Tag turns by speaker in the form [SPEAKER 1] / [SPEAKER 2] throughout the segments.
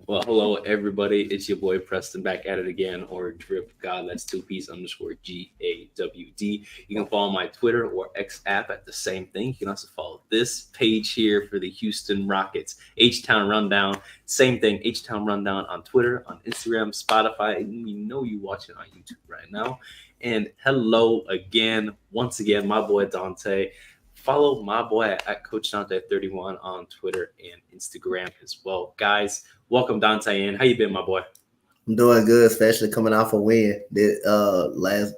[SPEAKER 1] Well, hello everybody. It's your boy Preston back at it again, or Drip God. That's two piece underscore GAWD. You can follow my Twitter or X app at the same thing. You can also follow this page here for the Houston Rockets, H-Town Rundown. Same thing, H-Town Rundown on Twitter, on Instagram, Spotify, and we know you watching on YouTube right now. And hello again, once again, my boy Dante. Follow my boy at Coach Dante31 on Twitter and Instagram as well, guys. Welcome Dante in. How you been, my boy?
[SPEAKER 2] I'm doing good, especially coming off a win last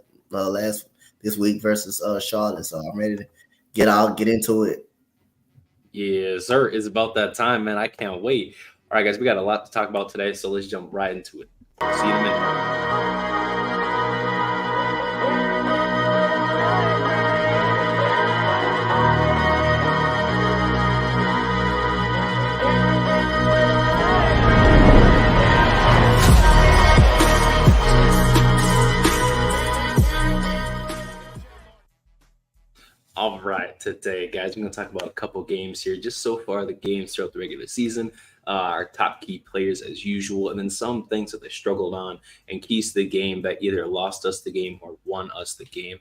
[SPEAKER 2] this week versus Charlotte. So I'm ready to get into it.
[SPEAKER 1] Yes, sir. It's about that time, man. I can't wait. All right, guys, we got a lot to talk about today, so let's jump right into it. See you in a minute. All right, today, guys, we're going to talk about a couple games here. Just so far, the games throughout the regular season, our top key players as usual, and then some things that they struggled on and keys to the game that either lost us the game or won us the game.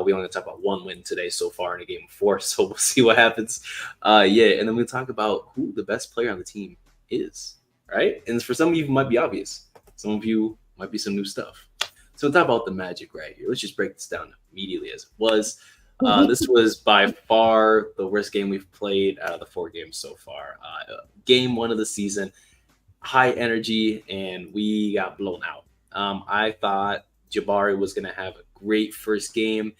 [SPEAKER 1] We only talk about one win today so far in a game of four, so we'll see what happens. And then we'll talk about who the best player on the team is, right? And for some of you, it might be obvious. Some of you might be some new stuff. So we'll talk about the Magic right here. Let's just break this down immediately as it was. This was by far the worst game we've played out of the four games so far. Game one of the season, high energy, and we got blown out. I thought Jabari was going to have a great first game,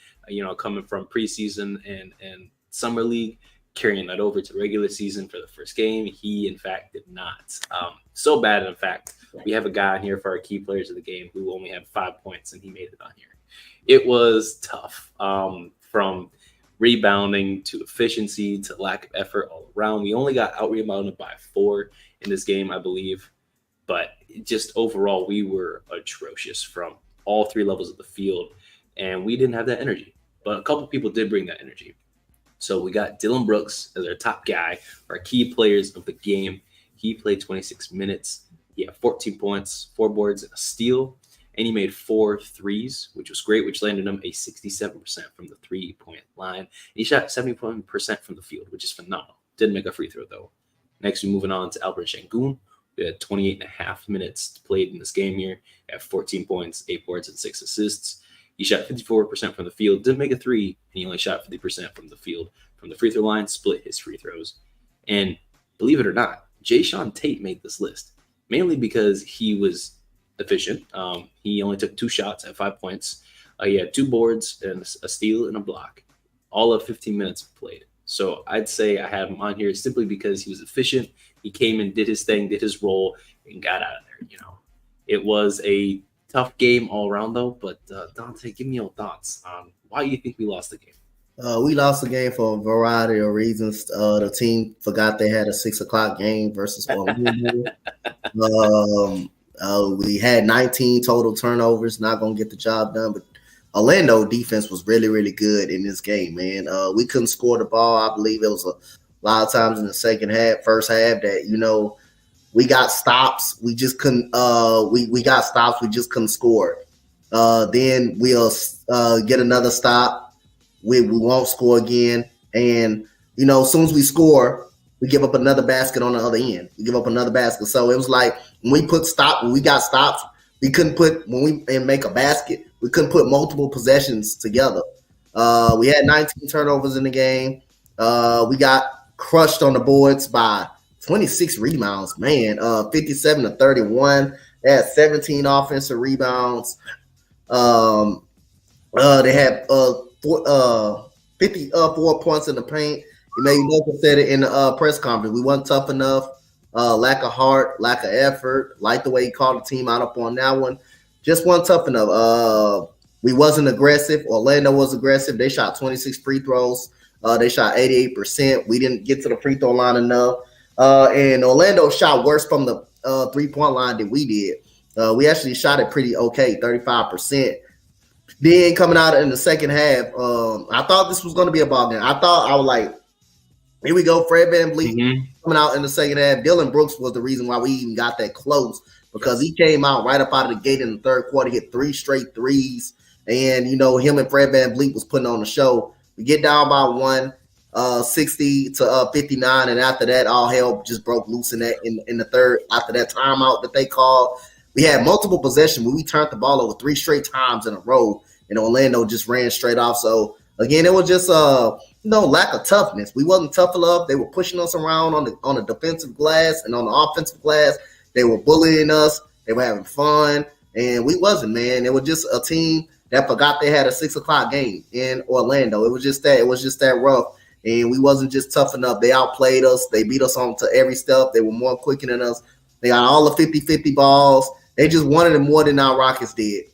[SPEAKER 1] coming from preseason and summer league, carrying that over to regular season for the first game. He, in fact, did not. So bad, in fact, we have a guy on here for our key players of the game who only had 5 points, and he made it on here. It was tough. From rebounding to efficiency to lack of effort all around. We only got out-rebounded by 4 in this game, I believe. But just overall, we were atrocious from all 3 levels of the field, and we didn't have that energy. But a couple people did bring that energy. So we got Dylan Brooks as our top guy, our key players of the game. He played 26 minutes. He had 14 points, 4 boards, and a steal. And he made 4 threes, which was great, which landed him a 67% from the 3-point line. And he shot 71% from the field, which is phenomenal. Didn't make a free throw, though. Next, we're moving on to Albert Şengün. We had 28 and a half minutes played in this game here. He had 14 points, 8 boards, and 6 assists. He shot 54% from the field, didn't make a three, and he only shot 50% from the field. From the free throw line, split his free throws. And believe it or not, Jae'Sean Tate made this list, mainly because he was efficient. He only took 2 shots at 5 points. He had 2 boards and a steal and a block, all of 15 minutes played. So I'd say I have him on here simply because he was efficient. He came and did his thing, did his role, and got out of there. It was a tough game all around, though. But Dante, give me your thoughts on why you think we lost the game.
[SPEAKER 2] We lost the game for a variety of reasons. The team forgot they had a 6:00 game versus Orlando. We had 19 total turnovers, not going to get the job done. But Orlando defense was really, really good in this game, man. We couldn't score the ball. I believe it was a lot of times in the first half that, we got stops. We just couldn't we got stops. We just couldn't score. Then we'll get another stop. We won't score again. And, as soon as we score, we give up another basket on the other end. We give up another basket. So it was like when we got stops, we couldn't make a basket, we couldn't put multiple possessions together. We had 19 turnovers in the game. We got crushed on the boards by 26 rebounds, man. 57 to 31. They had 17 offensive rebounds. They had 54 points in the paint. Logan said it in the press conference. We wasn't tough enough. Lack of heart, lack of effort. Like the way he called the team out up on that one. Just wasn't tough enough. We wasn't aggressive. Orlando was aggressive. They shot 26 free throws. They shot 88%. We didn't get to the free throw line enough. And Orlando shot worse from the 3-point line than we did. We actually shot it pretty okay, 35%. Then coming out in the second half, I thought this was going to be a ball game. I was like, here we go, Fred VanVleet. coming out in the second half. Dylan Brooks was the reason why we even got that close because he came out right up out of the gate in the third quarter, hit 3 straight threes. And, him and Fred VanVleet was putting on the show. We get down by 60 to 59. And after that, all hell just broke loose in the third. After that timeout that they called, we had multiple possessions where we turned the ball over 3 straight times in a row. And Orlando just ran straight off. So, again, it was just lack of toughness. We wasn't tough enough. They were pushing us around on the defensive glass and on the offensive glass. They were bullying us. They were having fun. And we wasn't, man. It was just a team that forgot they had a 6 o'clock game in Orlando. It was just that rough. And we wasn't just tough enough. They outplayed us. They beat us on to every step. They were more quicker than us. They got all the 50-50 balls. They just wanted it more than our Rockets did.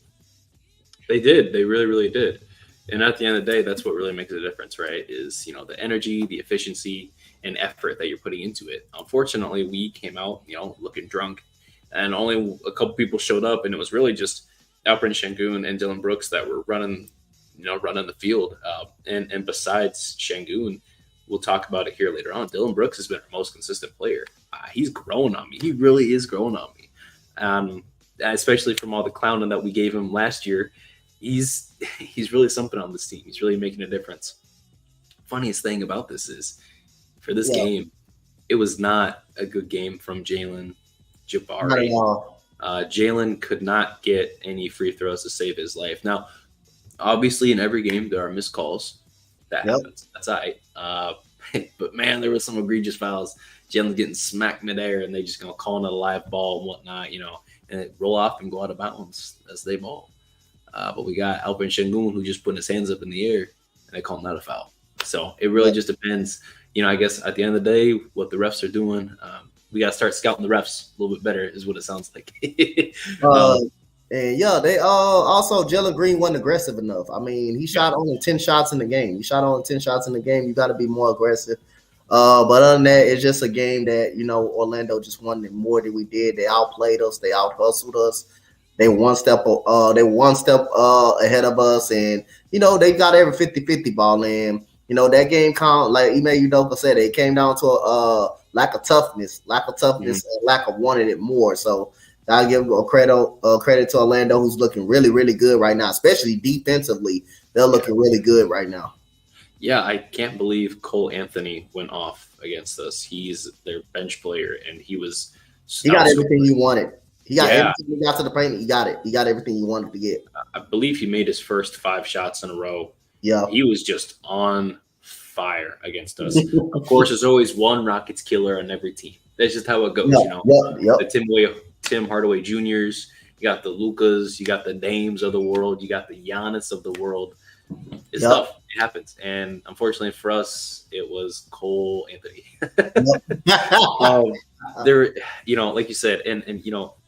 [SPEAKER 1] They did. They really, really did. And at the end of the day, that's what really makes a difference, right? Is, the energy, the efficiency, and effort that you're putting into it. Unfortunately, we came out, looking drunk, and only a couple people showed up, and it was really just Alperen Şengün and Dylan Brooks that were running the field. And besides Şengün, we'll talk about it here later on. Dylan Brooks has been our most consistent player. He's grown on me. He really is growing on me. Especially from all the clowning that we gave him last year. He's really something on this team. He's really making a difference. Funniest thing about this is, for this game, it was not a good game from Jalen Jabari.
[SPEAKER 2] Not at all.
[SPEAKER 1] Jalen could not get any free throws to save his life. Now, obviously, in every game, there are missed calls. That happens. That's all right. But, man, there were some egregious fouls. Jalen's getting smacked midair, and they just calling it a live ball and whatnot, and it roll off and go out of bounds as they ball. But we got Alperen Şengün who just putting his hands up in the air, and they call him not a foul. So it really just depends. I guess at the end of the day, what the refs are doing, we got to start scouting the refs a little bit better is what it sounds like.
[SPEAKER 2] And they also Jalen Green wasn't aggressive enough. I mean, he shot only 10 shots in the game. You got to be more aggressive. But other than that, it's just a game that, Orlando just wanted more than we did. They outplayed us. They out-hustled us. They one step ahead of us. And, they got every 50-50 ball in. That game count, like Ime Udoka said, it came down to a lack of toughness, and lack of wanting it more. So I'll give a credit to Orlando, who's looking really, really good right now, especially defensively. They're looking really good right now.
[SPEAKER 1] Yeah, I can't believe Cole Anthony went off against us. He's their bench player, and he
[SPEAKER 2] got everything he wanted. He got everything. He got to the paint. He got it. He got everything he wanted to get.
[SPEAKER 1] I believe he made his first 5 shots in a row.
[SPEAKER 2] Yeah,
[SPEAKER 1] he was just on fire against us. Of course, there's always one Rockets killer on every team. That's just how it goes. The Tim Hardaway Juniors. You got the Lucas. You got the Dames of the world. You got the Giannis of the world. It's tough. It happens. And unfortunately for us, it was Cole Anthony. There, like you said, and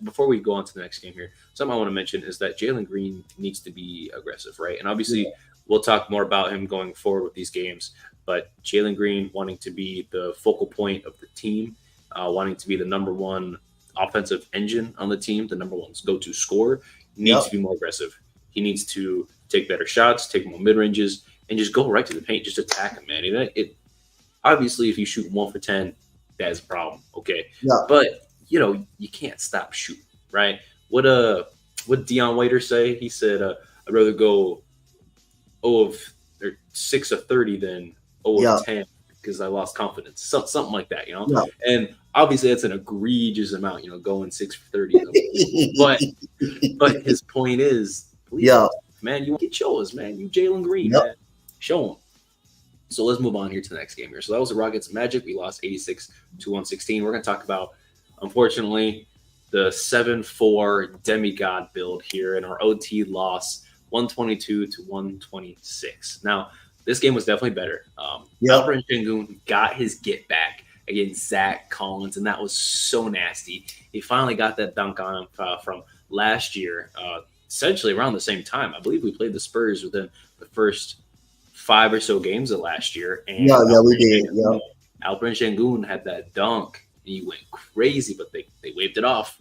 [SPEAKER 1] before we go on to the next game here, something I want to mention is that Jalen Green needs to be aggressive, right? And obviously, we'll talk more about him going forward with these games. But Jalen Green wanting to be the focal point of the team, wanting to be the number one offensive engine on the team, the number one go-to scorer, needs to be more aggressive. He needs to take better shots, take more mid-ranges, and just go right to the paint, just attack him, man. It obviously, if you shoot 1 for 10, that is a problem, okay?
[SPEAKER 2] Yeah.
[SPEAKER 1] But, you can't stop shooting, right? What Dion Waiter say? He said, I'd rather go 6 of 30 than 0 of 10 because I lost confidence. Something like that,
[SPEAKER 2] Yeah.
[SPEAKER 1] And obviously, that's an egregious amount, going 6 for 30. But his point is, please, man, you get yours, man. You Jalen Green, man. Show him. So let's move on here to the next game here. So that was the Rockets Magic. We lost 86-116. We're going to talk about, unfortunately, the 7-4 demigod build here in our OT loss, 122-126. Now, this game was definitely better. Alperen Şengün got his get back against Zach Collins, and that was so nasty. He finally got that dunk on him from last year, essentially around the same time. I believe we played the Spurs within the first 5 or so games of last year. And
[SPEAKER 2] we did.
[SPEAKER 1] Alperen Şengün had that dunk, and he went crazy, but they waved it off,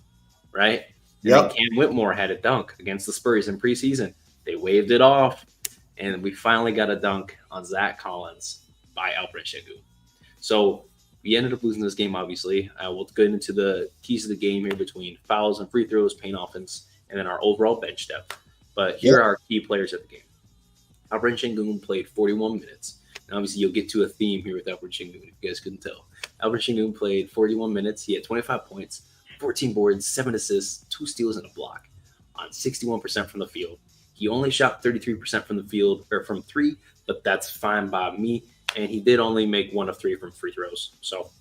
[SPEAKER 1] right? And then Cam Whitmore had a dunk against the Spurs in preseason. They waved it off, and we finally got a dunk on Zach Collins by Alperen Şengün. So We ended up losing this game, obviously. We'll get into the keys of the game here between fouls and free throws, paint offense, and then our overall bench depth. But here
[SPEAKER 2] Yep.
[SPEAKER 1] are our key players of the game. Alperen Şengün played 41 minutes. And obviously, you'll get to a theme here with Alperen Şengün, if you guys couldn't tell. Alperen Şengün played 41 minutes. He had 25 points, 14 boards, 7 assists, 2 steals, and a block on 61% from the field. He only shot 33% from the field, or from three, but that's fine by me. And he did only make 1 of 3 from free throws. So,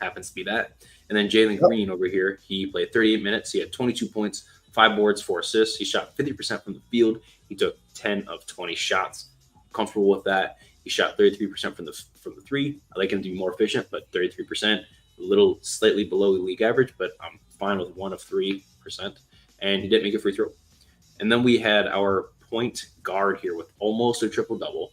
[SPEAKER 1] happens to be that. And then Jalen Green over here, he played 38 minutes. He had 22 points, 5 boards, 4 assists. He shot 50% from the field. He took 10 of 20 shots. Comfortable with that. He shot 33% from the three. I like him to be more efficient, but 33%, a little slightly below the league average, but I'm fine with 1 of 3%. And he didn't make a free throw. And then we had our point guard here with almost a triple double.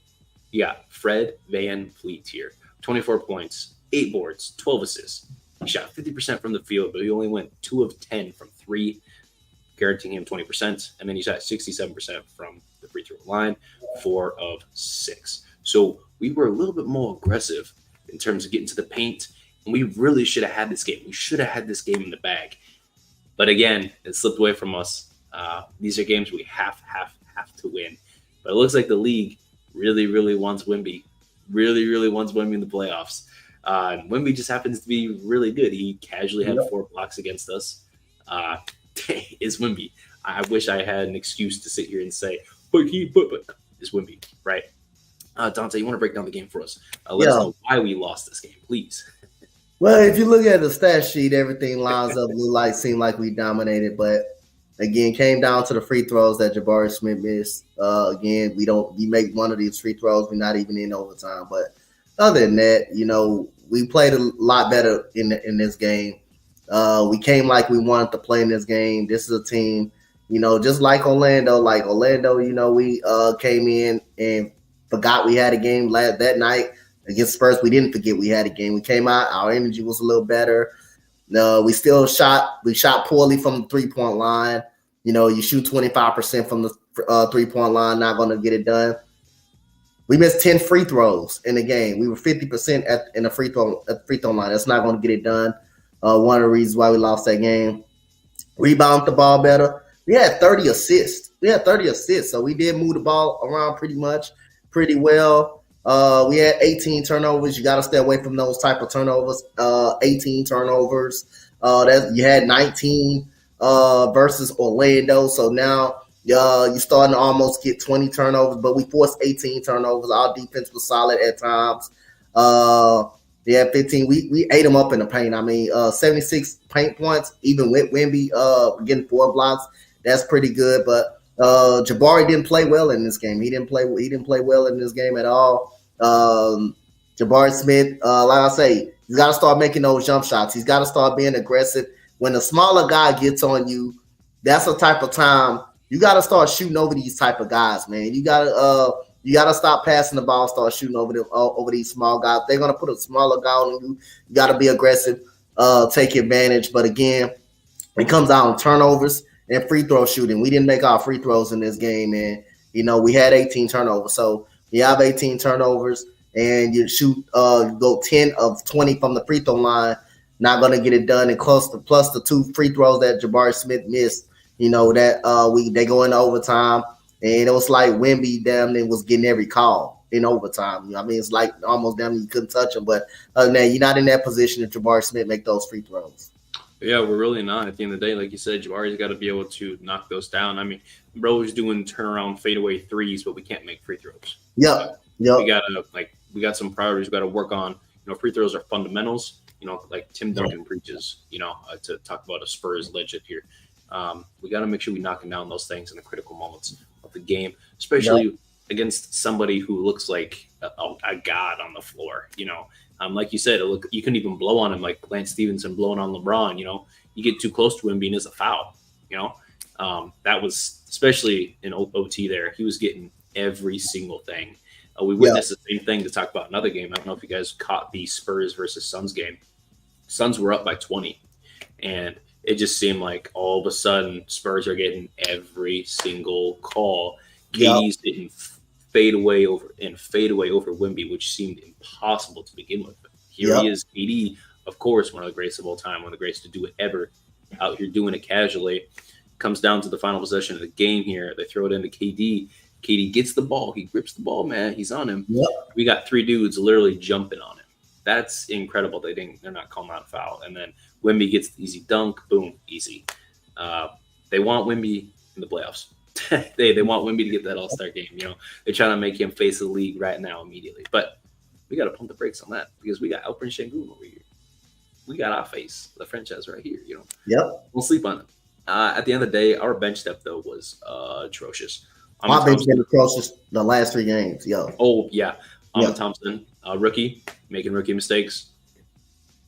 [SPEAKER 1] You got Fred Van Vliet here, 24 points, 8 boards, 12 assists. He shot 50% from the field, but he only went 2 of 10 from three, guaranteeing him 20%. And then he shot 67% from the free throw line, 4 of 6. So we were a little bit more aggressive in terms of getting to the paint, and we really should have had this game. We should have had this game in the bag. But again, it slipped away from us. These are games we have to win. But it looks like the league really wants Wemby. Really wants Wemby in the playoffs. And Wemby just happens to be really good. He casually had 4 blocks against us. Is Wemby. I wish I had an excuse to sit here and say, but is Wemby, right? Dante, you want to break down the game for us? Let us know why we lost this game, please.
[SPEAKER 2] Well, if you look at the stat sheet, everything lines up. Seemed like we dominated, but again, came down to the free throws that Jabari Smith missed. Again, we make one of these free throws. We're not even in overtime. But other than that, we played a lot better in this game. We came like we wanted to play in this game. This is a team, just like Orlando. We came in and forgot we had a game that night against Spurs. We didn't forget we had a game. We came out. Our energy was a little better. We shot poorly from the 3-point line. You shoot 25% from the 3-point line, not going to get it done. We missed 10 free throws in the game. We were 50% in the free throw line. That's not going to get it done. One of the reasons why we lost that game. Rebounded the ball better. We had 30 assists. So we did move the ball around pretty well. We had 18 turnovers. You got to stay away from those type of turnovers. 18 turnovers. You had 19 versus Orlando. So now you're starting to almost get 20 turnovers, but we forced 18 turnovers. Our defense was solid at times. They had 15. We ate them up in the paint. 76 paint points, even with Wemby getting 4 blocks. That's pretty good. But Jabari didn't play well in this game. He didn't play well in this game at all. Jabari Smith, like I say, he's got to start making those jump shots. He's got to start being aggressive. When a smaller guy gets on you, that's the type of time you got to start shooting over these type of guys, man. You got to stop passing the ball, start shooting over these small guys. They're gonna put a smaller guy on you. You got to be aggressive, take advantage. But again, it comes out on turnovers and free throw shooting. We didn't make our free throws in this game, and we had 18 turnovers. So you have 18 turnovers, and you shoot go 10 of 20 from the free throw line. Not gonna get it done, and plus the 2 free throws that Jabari Smith missed. They go into overtime, and it was like Wemby damn near was getting every call in overtime. It's like almost damn near you couldn't touch him. But other than that, you're not in that position if Jabari Smith make those free throws.
[SPEAKER 1] Yeah, we're really not. At the end of the day, like you said, Jabari's got to be able to knock those down. Bro is doing turnaround fadeaway threes, but we can't make free throws.
[SPEAKER 2] Yeah.
[SPEAKER 1] We got some priorities we got to work on. Free throws are fundamentals. Like Tim Duncan preaches. To talk about a Spurs legend here. We got to make sure we knocking down those things in the critical moments of the game, especially against somebody who looks like a god on the floor. Like you said, you couldn't even blow on him like Lance Stevenson blowing on LeBron. You get too close to him being as a foul. That was especially in OT there. He was getting every single thing. We witnessed the same thing to talk about another game. I don't know if you guys caught the Spurs versus Suns game. Suns were up by 20, and it just seemed like all of a sudden Spurs are getting every single call. KD's didn't fade away over Wemby, which seemed impossible to begin with. Here he is, KD, of course, one of the greatest of all time, one of the greatest to do it ever, out here doing it casually. Comes down to the final possession of the game here. They throw it into KD. KD gets the ball. He grips the ball, man. He's on him. We got three dudes literally jumping on him. That's incredible. They're not calling out a foul. And then Wemby gets the easy dunk. Boom, easy. They want Wemby in the playoffs. they want Wemby to get that All-Star game. You know, they're trying to make him face the league right now immediately. But we got to pump the brakes on that because we got Alperen Sengun over here. We got our face, the franchise right here. You know, We'll sleep on it. At the end of the day, our bench depth though was atrocious.
[SPEAKER 2] My bench been atrocious the last 3 games.
[SPEAKER 1] Oh yeah, Thompson, rookie, making rookie mistakes.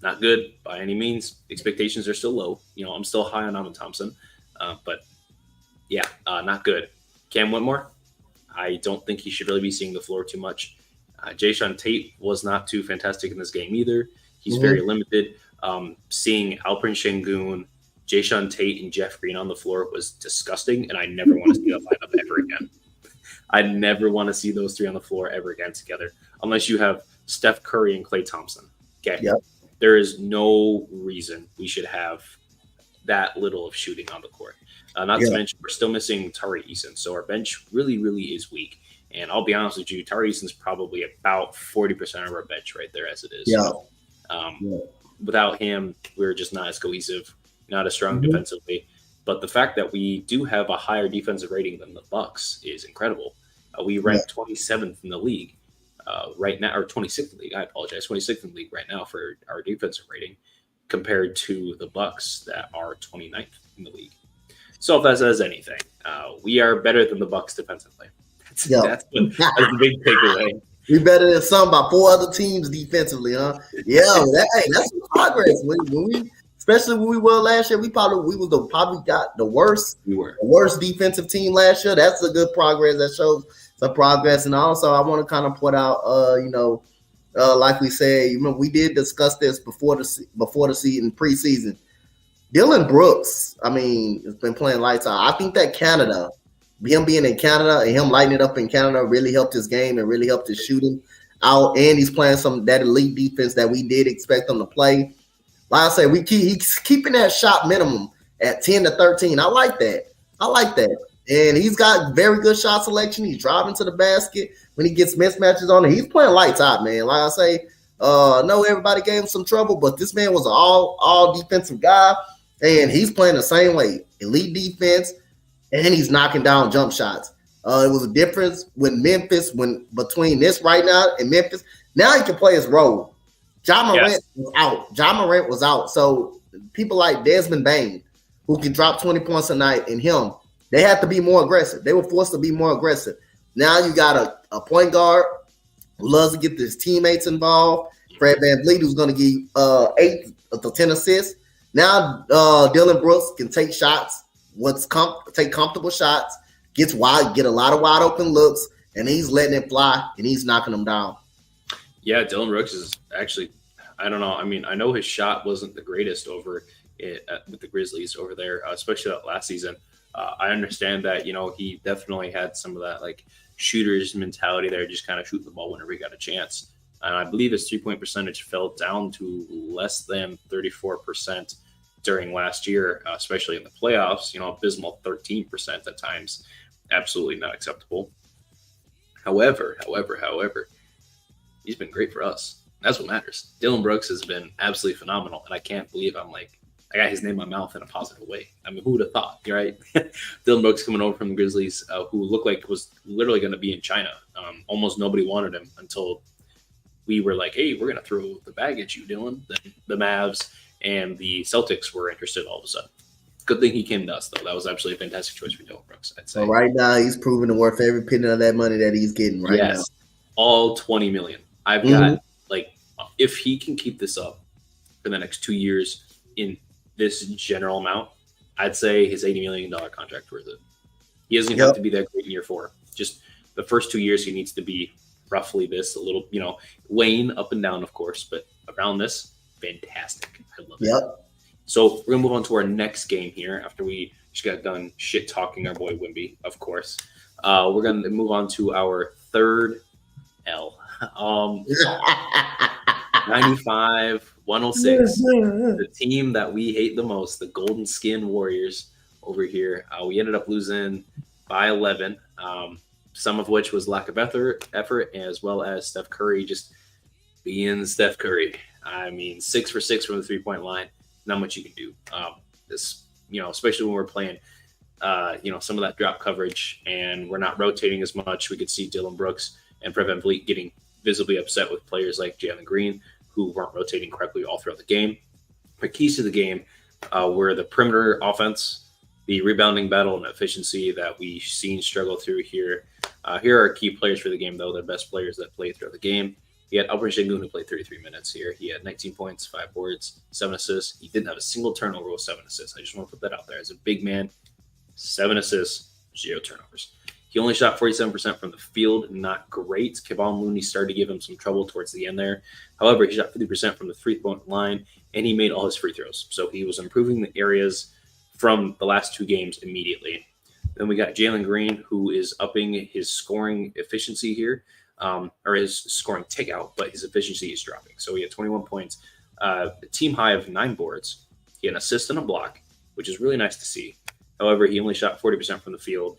[SPEAKER 1] Not good by any means. Expectations are still low. You know, I'm still high on Amin Thompson, but yeah, not good. Cam Whitmore, I don't think he should really be seeing the floor too much. Jayshawn Tate was not too fantastic in this game either. He's very limited. Seeing Alperen Sengun, Jayshawn Tate, and Jeff Green on the floor was disgusting, and I never want to see that lineup ever again. I never want to see those 3 on the floor ever again together, unless you have Steph Curry and Klay Thompson. Okay, There is no reason we should have that little of shooting on the court. Not to mention, we're still missing Tari Eason, so our bench really, really is weak. And I'll be honest with you, Tari Eason's probably about 40% of our bench right there as it is. Without him, we're just not as cohesive, not as strong defensively. But the fact that we do have a higher defensive rating than the Bucks is incredible. We rank 27th in the league right now, or 26th in the league. I apologize, 26th in the league right now for our defensive rating, compared to the Bucks that are 29th in the league. So if that says anything, we are better than the Bucks defensively. That's the big takeaway.
[SPEAKER 2] We better than some by 4 other teams defensively, huh? That's some progress. Especially when we were last year, we probably got the worst defensive team last year. That's a good progress. That shows some progress. And also, I want to kind of put out, like we said, we did discuss this before the season, preseason. Dylan Brooks, has been playing lights out. I think that Canada, him being in Canada and him lighting it up in Canada really helped his game and really helped his shooting out. And he's playing that elite defense that we did expect him to play. Like I say, he's keeping that shot minimum at 10 to 13. I like that. And he's got very good shot selection. He's driving to the basket when he gets mismatches on it. He's playing lights out, man. Like I say, I know everybody gave him some trouble, but this man was an all defensive guy, and he's playing the same way. Elite defense, and he's knocking down jump shots. It was a difference with Memphis between this right now and Memphis. Now he can play his role. Ja Morant was out. So people like Desmond Bane, who can drop 20 points a night, and him, they had to be more aggressive. They were forced to be more aggressive. Now you got a point guard who loves to get his teammates involved. Fred VanVleet, who's going to give 8 to 10 assists. Now Dylan Brooks can take shots, take comfortable shots, get a lot of wide open looks, and he's letting it fly, and he's knocking them down.
[SPEAKER 1] Yeah, Dylan Brooks is actually, I don't know. I know his shot wasn't the greatest over with the Grizzlies over there, especially that last season. I understand that, he definitely had some of that like shooter's mentality there, just kind of shooting the ball whenever he got a chance. And I believe his 3-point percentage fell down to less than 34% during last year, especially in the playoffs, abysmal 13% at times. Absolutely not acceptable. However, he's been great for us. That's what matters. Dylan Brooks has been absolutely phenomenal, and I can't believe I got his name in my mouth in a positive way. Who would have thought, right? Dylan Brooks coming over from the Grizzlies, who looked like was literally going to be in China. Almost nobody wanted him until we were like, hey, we're going to throw the bag at you, Dylan. Then the Mavs and the Celtics were interested all of a sudden. Good thing he came to us, though. That was absolutely a fantastic choice for Dylan Brooks, I'd say.
[SPEAKER 2] So right now, he's proving to worth every penny of that money that he's getting now.
[SPEAKER 1] All $20 million. I've got, if he can keep this up for the next 2 years in this general amount, I'd say his $80 million contract worth it. He doesn't have to be that great in year 4. Just the first 2 years, he needs to be roughly this, a little, Wayne up and down, of course, but around this, fantastic. I love it. So we're going to move on to our next game here after we just got done shit talking our boy Wemby, of course. We're going to move on to our third L. 95-106. The team that we hate the most, the Golden Skin Warriors over here. We ended up losing by 11, some of which was lack of effort, as well as Steph Curry just being Steph Curry. I mean, 6 for 6 from the 3-point line. Not much you can do. This, especially when we're playing, some of that drop coverage and we're not rotating as much. We could see Dylan Brooks and Fred VanVleet getting visibly upset with players like Jalen Green, who weren't rotating correctly all throughout the game. But keys to the game were the perimeter offense, the rebounding battle, and efficiency that we've seen struggle through here. Here are key players for the game, though, the best players that played throughout the game. He had Alper Sengun, who played 33 minutes here. He had 19 points, 5 boards, 7 assists. He didn't have a single turnover with 7 assists. I just want to put that out there. As a big man, 7 assists, 0 turnovers. He only shot 47% from the field, not great. Kevon Looney started to give him some trouble towards the end there. However, he shot 50% from the 3-point line, and he made all his free throws. So he was improving the areas from the last 2 games immediately. Then we got Jalen Green, who is upping his scoring efficiency here, or his scoring takeout, but his efficiency is dropping. So he had 21 points, a team high of 9 boards. He had an assist and a block, which is really nice to see. However, he only shot 40% from the field.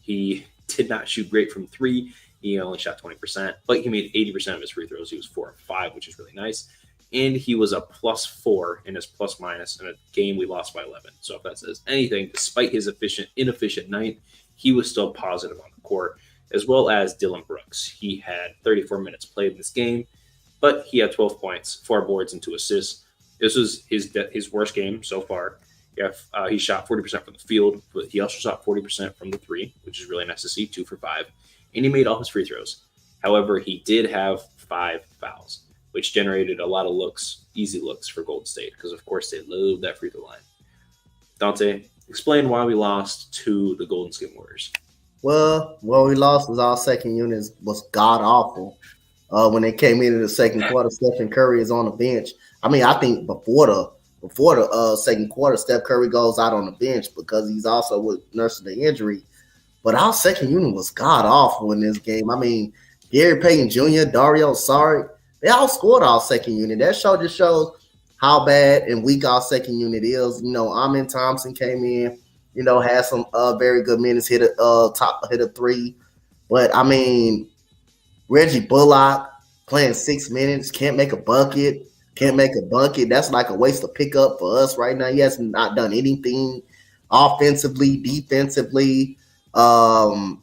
[SPEAKER 1] He did not shoot great from 3. He only shot 20%, but he made 80% of his free throws. He was 4 of 5, which is really nice. And he was a +4 in his plus minus in a game we lost by 11. So if that says anything, despite his inefficient night, he was still positive on the court, as well as Dylan Brooks. He had 34 minutes played in this game, but he had 12 points, 4 boards, and 2 assists. This was his worst game so far. He shot 40% from the field, but he also shot 40% from the 3, which is really nice to see, 2 for 5. And he made all his free throws. However, he did have 5 fouls, which generated a lot of easy looks for Golden State, because, of course, they love that free throw line. Dante, explain why we lost to the Golden State Warriors.
[SPEAKER 2] Well, we lost was our second unit was god-awful. When they came into the second quarter, Stephen Curry is on the bench. I mean, I think before the second quarter, Steph Curry goes out on the bench because he's also nursing the injury. But our second unit was god-awful in this game. I mean, Gary Payton Jr., Dario Saric, they all scored our second unit. That just shows how bad and weak our second unit is. Amin Thompson came in, had some very good minutes, hit a 3. But, I mean, Reggie Bullock playing 6 minutes, can't make a bucket. That's like a waste of pickup for us right now. He has not done anything offensively, defensively. Our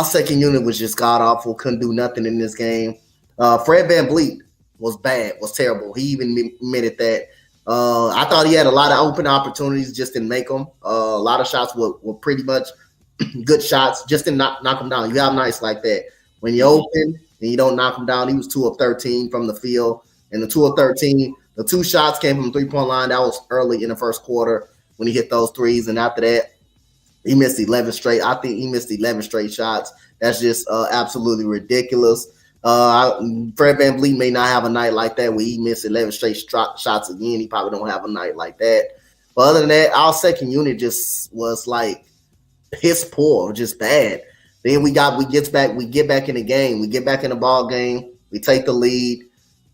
[SPEAKER 2] second unit was just god-awful, couldn't do nothing in this game. Fred VanVleet was bad, was terrible. He even admitted that. I thought he had a lot of open opportunities, just didn't make them. A lot of shots were pretty much good shots, just didn't knock them down. You have nights like that. When you're open and you don't knock them down, he was 2 of 13 from the field. And the 2 of 13, the 2 shots came from the 3-point line. That was early in the first quarter when he hit those 3s. And after that, he missed 11 straight. I think he missed 11 straight shots. That's just absolutely ridiculous. Fred VanVleet may not have a night like that where he missed 11 straight shots again. He probably don't have a night like that. But other than that, our second unit just was like piss poor, just bad. Then we get back in the game. We get back in the ball game. We take the lead.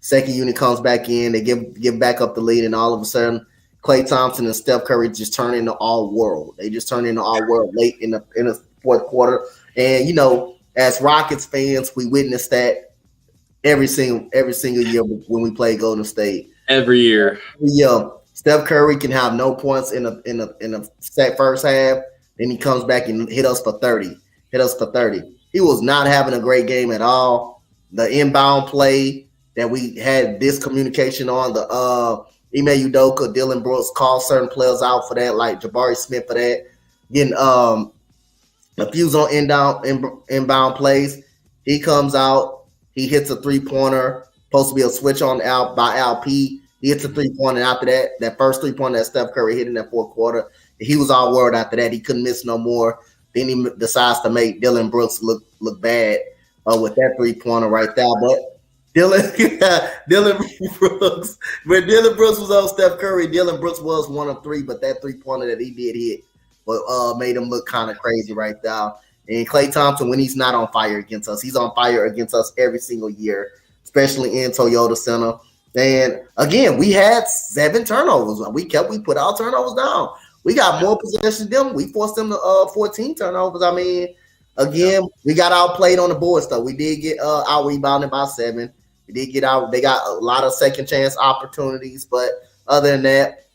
[SPEAKER 2] Second unit comes back in. They give back up the lead, and all of a sudden, Klay Thompson and Steph Curry just turn into all world. They just turn into all world late in the fourth quarter. And as Rockets fans, we witness that every single year when we play Golden State.
[SPEAKER 1] Every year.
[SPEAKER 2] Yeah, Steph Curry can have no points in the first half. Then he comes back and hit us for 30. He was not having a great game at all. The inbound play that we had discommunication on, the Ime Udoka, Dylan Brooks called certain players out for that, like Jabari Smith for that. Getting a few on inbound plays. He comes out, he hits a 3-pointer, supposed to be a switch on out by LP. He hits a 3-pointer, and after that first 3-pointer that Steph Curry hit in that fourth quarter, he was all worried after that. He couldn't miss no more. Then he decides to make Dylan Brooks look bad with that 3-pointer right there. But Dylan Brooks, when Dylan Brooks was on Steph Curry, Dylan Brooks was 1 of 3, but that 3-pointer that he did hit made him look kind of crazy right there. And Klay Thompson, when he's not on fire against us, he's on fire against us every single year, especially in Toyota Center. And again, we had 7 turnovers. We put our turnovers down. We got more possession than them. We forced them to 14 turnovers. I mean, again, we got outplayed on the board stuff. We did get out rebounded by 7. We did get out. They got a lot of second chance opportunities, but other than that,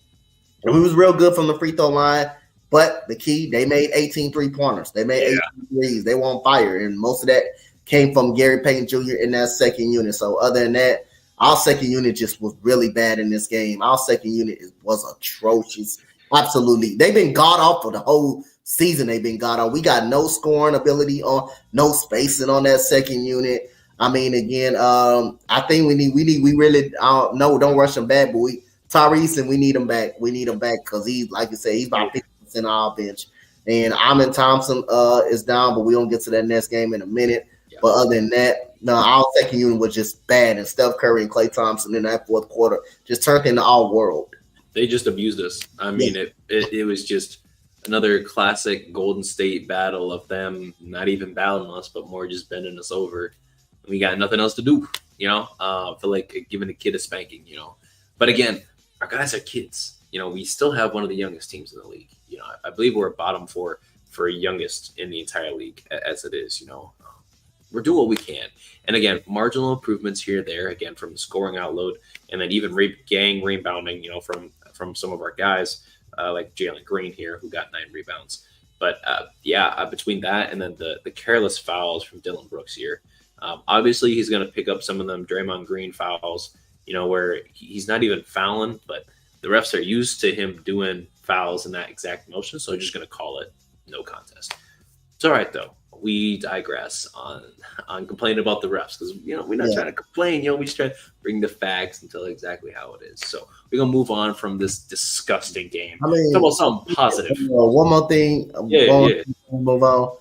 [SPEAKER 2] we was real good from the free throw line. But the key, they made 18 3-pointers. They made 18 threes. They were on fire, and most of that came from Gary Payton Jr. in that second unit. So other than that, our second unit just was really bad in this game. Our second unit was atrocious. Absolutely. They've been god off for the whole season. They've been god off. We got no scoring ability on, no spacing on that second unit. I mean, again, I think we really no, don't rush him back, but Tyrese, and we need him back. We need him back because he's, like you said, he's about 50% on our bench. And Amin Thompson is down, but we don't get to that next game in a minute. But other than that, no, our second unit was just bad. And Steph Curry and Klay Thompson in that fourth quarter just turned into our world.
[SPEAKER 1] They just abused us. I mean, it was just another classic Golden State battle of them not even battling us, but more just bending us over. We got nothing else to do, I feel like giving a kid a spanking, But again, our guys are kids. We still have one of the youngest teams in the league. I believe we're bottom 4 for youngest in the entire league as it is, We're doing what we can. And again, marginal improvements here or there, again, from the scoring outload, and then even gang rebounding, from some of our guys, like Jalen Green here, who got 9 rebounds. But between that and then the careless fouls from Dylan Brooks here, obviously he's going to pick up some of them Draymond Green fouls, where he's not even fouling, but the refs are used to him doing fouls in that exact motion, so I'm just going to call it no contest. It's all right, though. We digress on complaining about the refs because, we're not trying to complain. We just try to bring the facts and tell exactly how it is. So we're going to move on from this disgusting game. I mean, talk about something positive.
[SPEAKER 2] One more thing. Move on.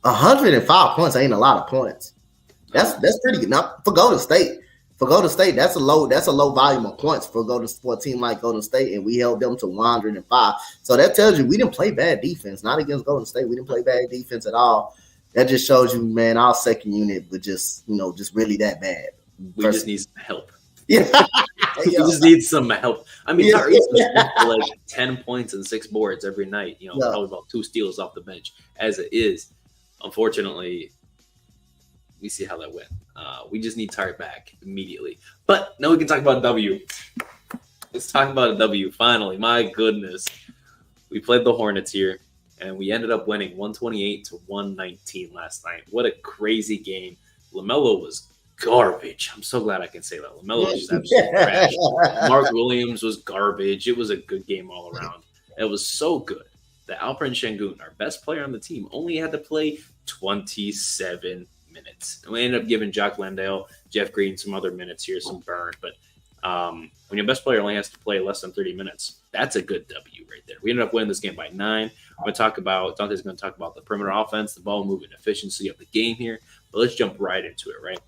[SPEAKER 2] 105 points ain't a lot of points. That's pretty good. Now, for Golden State, that's a low volume of points for a team like Golden State, and we held them to 105. So that tells you we didn't play bad defense. Not against Golden State. We didn't play bad defense at all. That just shows you, man, our second unit was just really that bad.
[SPEAKER 1] We just need some help. Yeah. We just need some help. I mean, Tyrese was like 10 points and 6 boards every night, probably about 2 steals off the bench. As it is, unfortunately, we see how that went. We just need Tyre back immediately. But now we can talk about a W. Let's talk about a W, finally. My goodness. We played the Hornets here, and we ended up winning 128-119 last night. What a crazy game. LaMelo was garbage. I'm so glad I can say that. LaMelo was just absolutely trash. Mark Williams was garbage. It was a good game all around. It was so good that Alperen Şengün, our best player on the team, only had to play 27 minutes. And we ended up giving Jock Landale, Jeff Green some other minutes here, some burn. But when your best player only has to play less than 30 minutes, that's a good W right there. We ended up winning this game by 9. I'm going to talk about, Dante's going to talk about the perimeter offense, the ball movement efficiency of the game here. But let's jump right into it, right?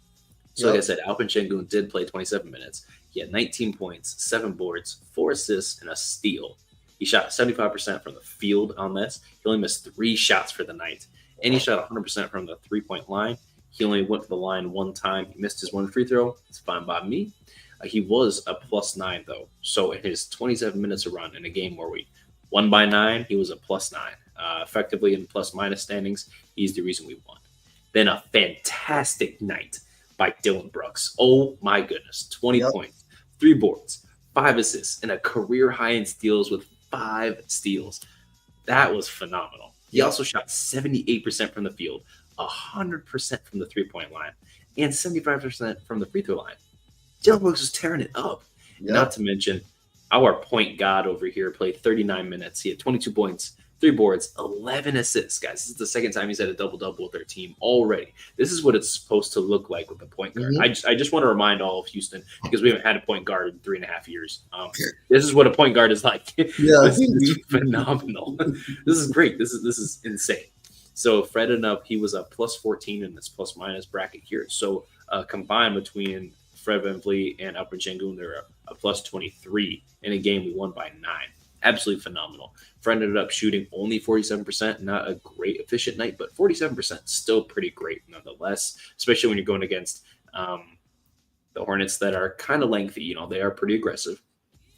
[SPEAKER 1] So like I said, Alperen Şengün did play 27 minutes. He had 19 points, 7 boards, 4 assists, and a steal. He shot 75% from the field on this. He only missed 3 shots for the night. And he shot 100% from the 3-point line. He only went to the line 1 time. He missed his 1 free throw. It's fine by me. He was a +9, though. So in his 27 minutes of run in a game where we won by 9, he was a +9. Effectively in plus-minus standings, he's the reason we won. Then a fantastic night by Dylan Brooks. Oh, my goodness. 20 points, 3 boards, 5 assists, and a career high in steals with 5 steals. That was phenomenal. He also shot 78% from the field, 100% from the 3-point line, and 75% from the free throw line. Dylan Brooks was tearing it up. Not to mention, our point guard over here played 39 minutes. He had 22 points, 3 boards, 11 assists, guys. This is the second time he's had a double-double with their team already. This is what it's supposed to look like with a point guard. I just want to remind all of Houston, because we haven't had a point guard in 3.5 years. This is what a point guard is like. This is phenomenal. This is great. This is insane. So Fred and up, he was a +14 in this plus-minus bracket here. So combined between Fred VanVleet and Alperen Şengün, they're a +23 in a game we won by 9. Absolutely phenomenal. Fred ended up shooting only 47%, not a great efficient night, but 47% still pretty great nonetheless, especially when you're going against the Hornets that are kind of lengthy. They are pretty aggressive.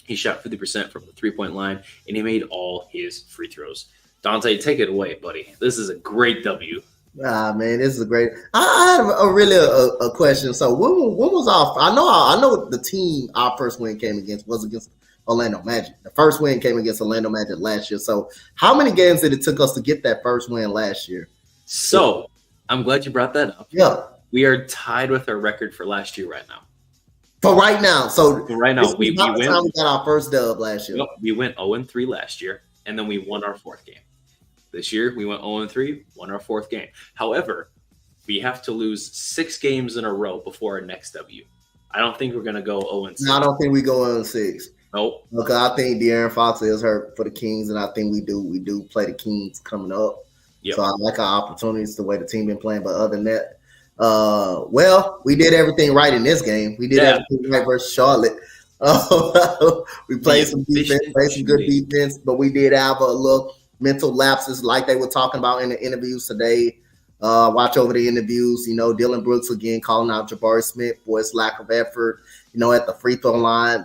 [SPEAKER 1] He shot 50% from the three-point line, and he made all his free throws. Dante, take it away, buddy. This is a great W.
[SPEAKER 2] Ah, man, this is a great. I have a question. So when was our? I know the team our first win came against was against Orlando Magic. The first win came against Orlando Magic last year. So how many games did it took us to get that first win last year?
[SPEAKER 1] So I'm glad you brought that up.
[SPEAKER 2] Yeah,
[SPEAKER 1] we are tied with our record for last year right now.
[SPEAKER 2] For right now,
[SPEAKER 1] we went.
[SPEAKER 2] We got our first dub last year.
[SPEAKER 1] Yep, we went 0-3 last year, and then we won our fourth game. This year, we went 0-3, won our fourth game. However, we have to lose 6 games in a row before our next W. I don't think we're going to go 0-6.
[SPEAKER 2] No, I don't think we go 0-6.
[SPEAKER 1] Nope.
[SPEAKER 2] Okay, I think De'Aaron Fox is hurt for the Kings, and I think we do play the Kings coming up. Yep. So I like our opportunities, the way the team been playing. But other than that, well, we did everything right in this game. We did everything right versus Charlotte. We played some defense, played some good defense, but we did have a little mental lapses like they were talking about in the interviews today. Watch over the interviews. Dylan Brooks again calling out Jabari Smith for his lack of effort. At the free throw line.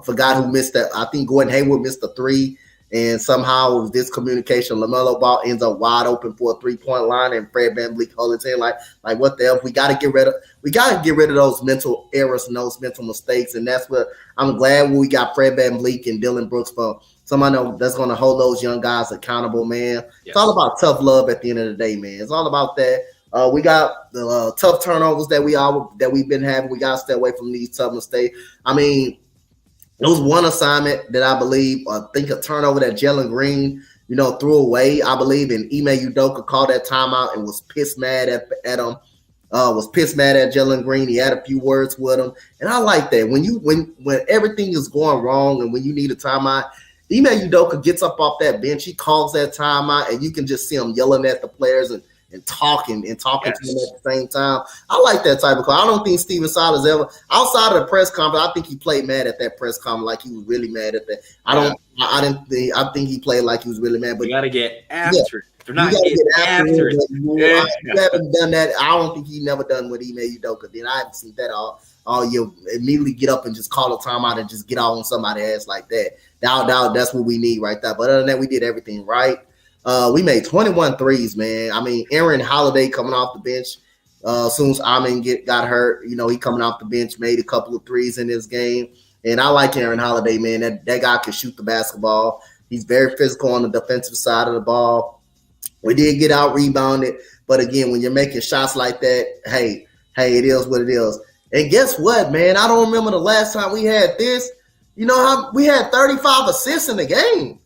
[SPEAKER 2] Forgot who missed that. I think Gordon Hayward missed the 3, and somehow this communication, LaMelo Ball ends up wide open for a 3-point line, and Fred VanVleet holds his hand like what the hell? We got to get rid of those mental errors and those mental mistakes, and that's what I'm glad we got Fred VanVleet and Dylan Brooks for. Somebody that's going to hold those young guys accountable, man. Yes. It's all about tough love at the end of the day, man. It's all about that. We got the tough turnovers that we've been having. We got to stay away from these tough mistakes. I mean, there was one assignment that I believe, I think a turnover that Jalen Green, threw away, I believe, and Ime Udoka called that timeout and was pissed mad at him. Was pissed mad at Jalen Green. He had a few words with him, and I like that when everything is going wrong and when you need a timeout. Ime Udoka gets up off that bench. He calls that timeout, and you can just see him yelling at the players and talking to them at the same time. I like that type of call. I don't think Steven Silas ever, outside of the press conference, I think he played mad at that press conference, like he was really mad at that. I think he played like he was really mad. But
[SPEAKER 1] you got to get after it. They're not getting after it.
[SPEAKER 2] You haven't done that. I don't think he never done with Ime Udoka. Then I haven't seen that all year. Immediately get up and just call a timeout and just get out on somebody's ass like that. That's what we need right there. But other than that, we did everything right. We made 21 threes, man. I mean, Aaron Holiday coming off the bench. As soon as Amin got hurt, he coming off the bench, made a couple of threes in this game. And I like Aaron Holiday, man. That guy can shoot the basketball. He's very physical on the defensive side of the ball. We did get out rebounded. But again, when you're making shots like that, hey, it is what it is. And guess what, man? I don't remember the last time we had this. How we had 35 assists in the game.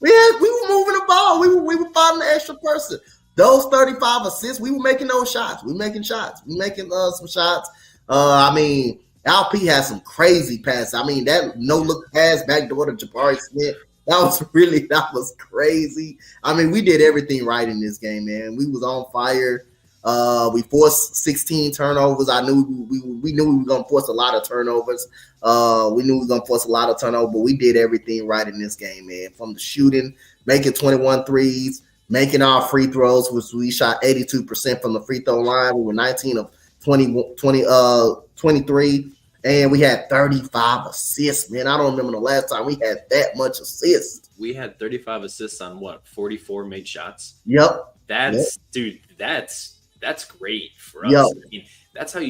[SPEAKER 2] We were moving the ball. We were finding the extra person. Those 35 assists, we were making those shots. We were making shots. We were making some shots. I mean, LP had some crazy passes. I mean, that no-look pass backdoor to Jabari Smith, that was crazy. I mean, we did everything right in this game, man. We was on fire. We forced 16 turnovers. I knew we knew we were going to force a lot of turnovers. But we did everything right in this game, man. From the shooting, making 21 threes, making our free throws, which we shot 82% from the free throw line. We were 19 of 23, and we had 35 assists, man. I don't remember the last time we had that much assists.
[SPEAKER 1] We had 35 assists on 44 made shots?
[SPEAKER 2] Yep.
[SPEAKER 1] Dude, that's great for us. Yep. I mean, that's how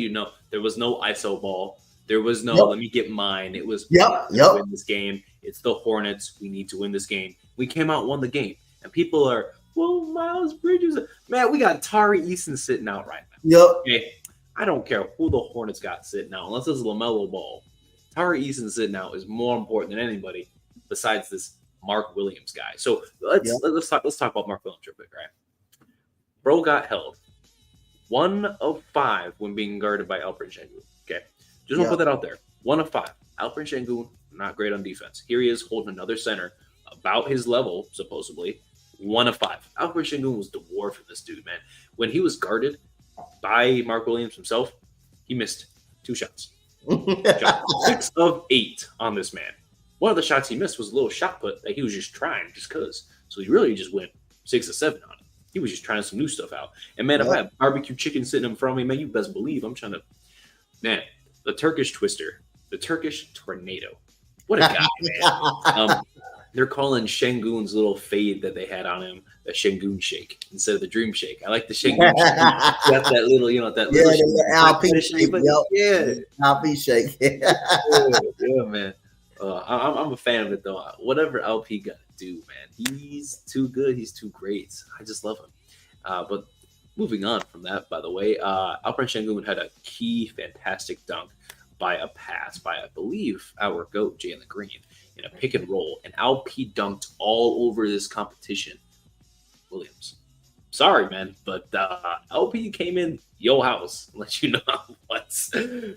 [SPEAKER 1] there was no ISO ball. There was no let me get mine. It was win this game. It's the Hornets. We need to win this game. We came out and won the game. And people are, well, Miles Bridges. Man, we got Tari Eason sitting out right now.
[SPEAKER 2] Yep.
[SPEAKER 1] Okay. I don't care who the Hornets got sitting out, unless it's LaMelo Ball. Tari Eason sitting out is more important than anybody besides this Mark Williams guy. So let's talk about Mark Williams real quick, right? Bro got held 1 of 5 when being guarded by Alperen Sengun. Okay. Just want to put that out there. 1 of 5. Alperen Sengun, not great on defense. Here he is holding another center about his level, supposedly. 1 of 5. Alperen Sengun was dwarfing this dude, man. When he was guarded by Mark Williams himself, he missed 2 shots. 6 of 8 on this man. One of the shots he missed was a little shot put that he was just trying just because. So he really just went 6 of 7 on it. He was just trying some new stuff out. And man, if I
[SPEAKER 2] Yep.
[SPEAKER 1] have barbecue chicken sitting in front of me, man, you best believe I'm trying to. Man, the Turkish twister, the Turkish tornado. What a guy, man. They're calling Şengün's little fade that they had on him the Şengün shake instead of the dream shake. I like the Şengün shake. You got that little, that
[SPEAKER 2] Yeah,
[SPEAKER 1] little
[SPEAKER 2] the LP shake.
[SPEAKER 1] Yeah.
[SPEAKER 2] Yep. LP shake.
[SPEAKER 1] Yeah, man. I'm a fan of it though. Whatever LP got to do, man. He's too good. He's too great. I just love him. But moving on from that, by the way, Alperen Şengün had a key, fantastic dunk by a pass by, I believe, our GOAT, Jalen Green, in a pick and roll. And LP dunked all over this competition. Williams. Sorry, man, but LP came in your house and let you know what's. Love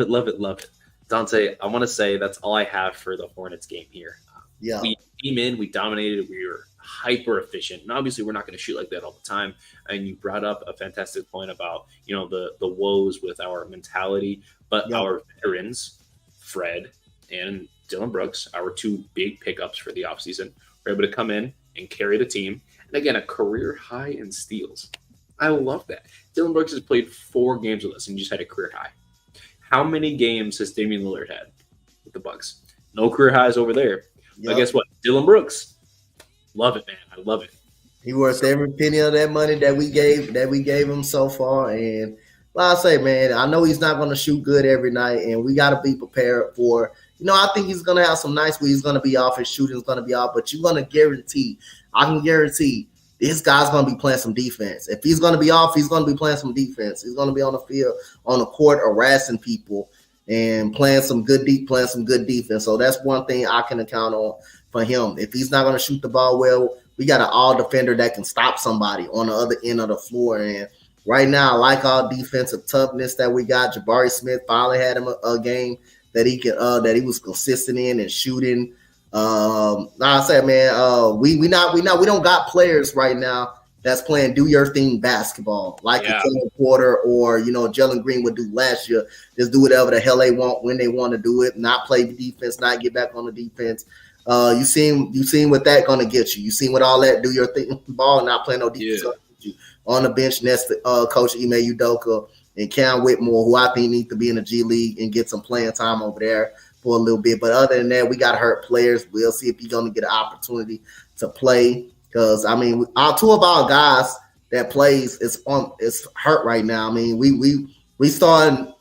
[SPEAKER 1] it, love it, love it. Dante, I want to say that's all I have for the Hornets game here.
[SPEAKER 2] Yeah.
[SPEAKER 1] We came in, we dominated, we were hyper efficient. And obviously, we're not going to shoot like that all the time. And you brought up a fantastic point about, the woes with our mentality. But our veterans, Fred and Dylan Brooks, our two big pickups for the offseason, were able to come in and carry the team. And again, a career high in steals. I love that. Dylan Brooks has played 4 games with us and just had a career high. How many games has Damian Lillard had with the Bucks? No career highs over there. But guess what? Dylan Brooks. Love it, man. I love it.
[SPEAKER 2] He worth every penny of that money that we gave him so far. And like I say, man, I know he's not going to shoot good every night, and we got to be prepared for. I think he's going to have some nights where he's going to be off, his shooting's going to be off, but you're going to guarantee. I can guarantee this guy's going to be playing some defense. If he's going to be off, he's going to be playing some defense. He's going to be on the field, on the court, harassing people and playing some good defense. So that's one thing I can account on for him. If he's not going to shoot the ball well, we got an all defender that can stop somebody on the other end of the floor. And right now, I like our defensive toughness that we got. Jabari Smith finally had him a game that he could that he was consistent in and shooting. Like I said, man, we don't got players right now that's playing do your thing basketball like a Kevin Porter or Jalen Green would do last year. Just do whatever the hell they want when they want to do it, not play the defense, not get back on the defense. You seen what that gonna get you. You seen what all that do your thing ball, not playing no defense. Yeah. On the bench next to Coach Ime Udoka and Cam Whitmore, who I think needs to be in the G League and get some playing time over there for a little bit. But other than that, we got to hurt players. We'll see if he's going to get an opportunity to play. Because, two of our guys that plays is hurt right now. I mean, we starting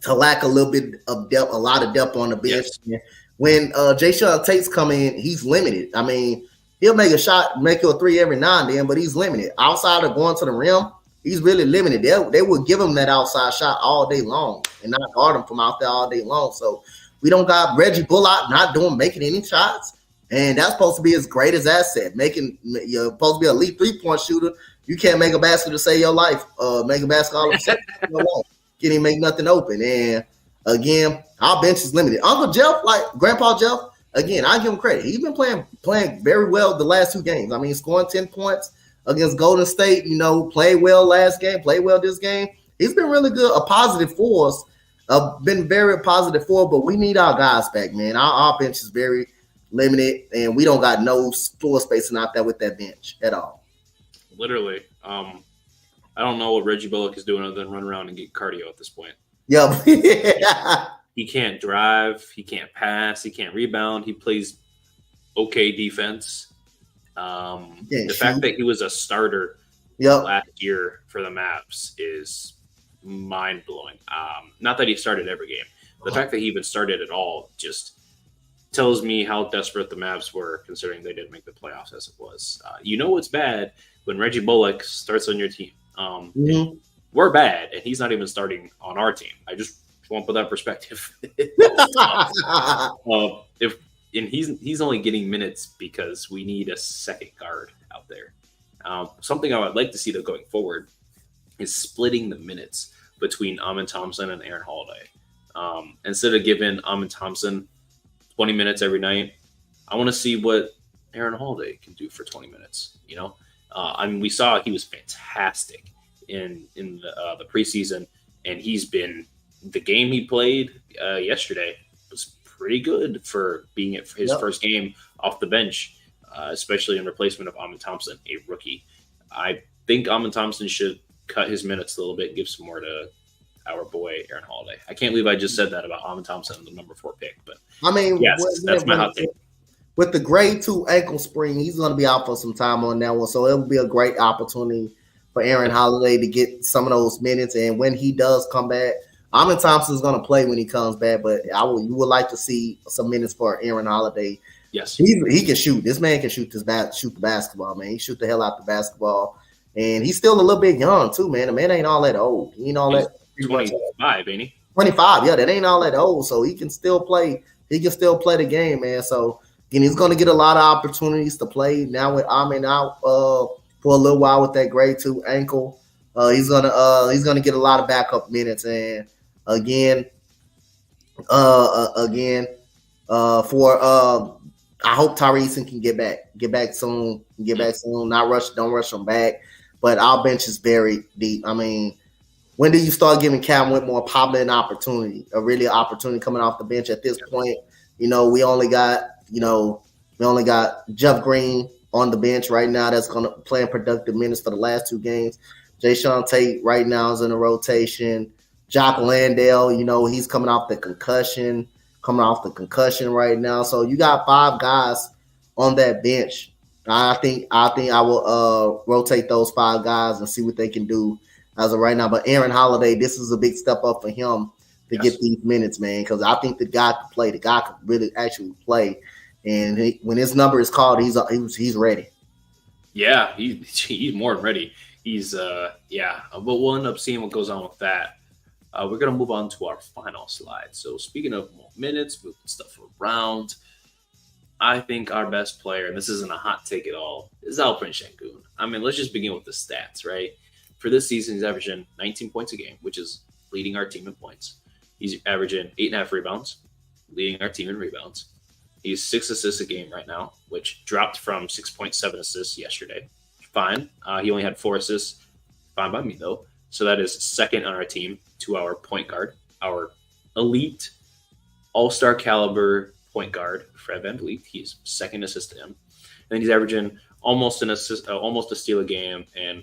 [SPEAKER 2] to lack a little bit of depth, a lot of depth on the bench. Yes. When Jayshawn Tate's coming in, he's limited. I mean, he'll make a shot, make you a 3 every now and then, but he's limited. Outside of going to the rim, he's really limited. They would give him that outside shot all day long and not guard him from out there all day long. So we don't got Reggie Bullock making any shots. And that's supposed to be his greatest asset. You're supposed to be an elite 3-point shooter. You can't make a basket to save your life. Make a basket all of a sudden. Can't even make nothing open. And again, our bench is limited. Uncle Jeff, like Grandpa Jeff, again, I give him credit. He's been playing very well the last 2 games. I mean, scoring 10 points against Golden State, played well last game, played well this game. He's been really good, a positive force, been very positive for, but we need our guys back, man. Our bench is very limited, and we don't got no floor spacing out there with that bench at all.
[SPEAKER 1] Literally. I don't know what Reggie Bullock is doing other than run around and get cardio at this point.
[SPEAKER 2] Yeah.
[SPEAKER 1] He can't drive. He can't pass. He can't rebound. He plays okay defense. The fact that he was a starter last year for the Mavs is mind-blowing. Not that he started every game. The fact that he even started at all just tells me how desperate the Mavs were, considering they didn't make the playoffs as it was. What's bad when Reggie Bullock starts on your team. We're bad, and he's not even starting on our team. I just want to put that in perspective. He's only getting minutes because we need a second guard out there. Something I would like to see though going forward is splitting the minutes between Amin Thompson and Aaron Holiday. Instead of giving Amin Thompson 20 minutes every night, I want to see what Aaron Holiday can do for 20 minutes. We saw he was fantastic in the preseason, and he's been the game he played yesterday was pretty good for being his first game off the bench. especially in replacement of Amon Thompson, a rookie. I think Amon Thompson should cut his minutes a little bit, give some more to our boy Aaron Holiday. I can't believe I just said that about Amon Thompson, the number 4 pick. But
[SPEAKER 2] I mean,
[SPEAKER 1] yes, that's my hot take.
[SPEAKER 2] With the grade 2 ankle sprain, he's going to be out for some time on that one. So it will be a great opportunity for Aaron Holiday to get some of those minutes. And when he does come back, Amon Thompson is going to play when he comes back. But you would like to see some minutes for Aaron Holiday.
[SPEAKER 1] Yes,
[SPEAKER 2] he can shoot. This man can shoot the basketball, man. He shoot the hell out the basketball, and he's still a little bit young too, man. The man ain't all that old. He ain't all that.
[SPEAKER 1] 25, ain't he?
[SPEAKER 2] 25, yeah, that ain't all that old. So he can still play. He can still play the game, man. So again, he's going to get a lot of opportunities to play now with Amon out for a little while with that grade 2 ankle. He's gonna get a lot of backup minutes, and again, I hope Tyrese can get back soon. Don't rush him back. But our bench is very deep. I mean, when do you start giving Cam Whitmore an opportunity coming off the bench? At this point, we only got Jeff Green on the bench right now that's going to play productive minutes for the last 2 games. Jayshawn Tate right now is in the rotation. Jock Landale, he's coming off the concussion right now. So you got 5 guys on that bench. I think I will rotate those 5 guys and see what they can do as of right now. But Aaron Holiday, this is a big step up for him to get these minutes, man, because I think the guy can play. The guy can really actually play. And when his number is called, he's ready.
[SPEAKER 1] Yeah, he's more than ready. He's but we'll end up seeing what goes on with that. We're gonna move on to our final slide. So speaking of more minutes, moving stuff around, I think our best player, and this isn't a hot take at all, is Alperen Şengün. I mean, let's just begin with the stats, right? For this season, he's averaging 19 points a game, which is leading our team in points. He's averaging 8.5 rebounds, leading our team in rebounds. He's 6 assists a game right now, which dropped from 6.7 assists yesterday. Fine. He only had 4 assists. Fine by me, though. So that is second on our team to our point guard, our elite all-star caliber point guard, Fred VanVleet. He's second assist to him. And then he's averaging almost an assist, almost a steal a game, and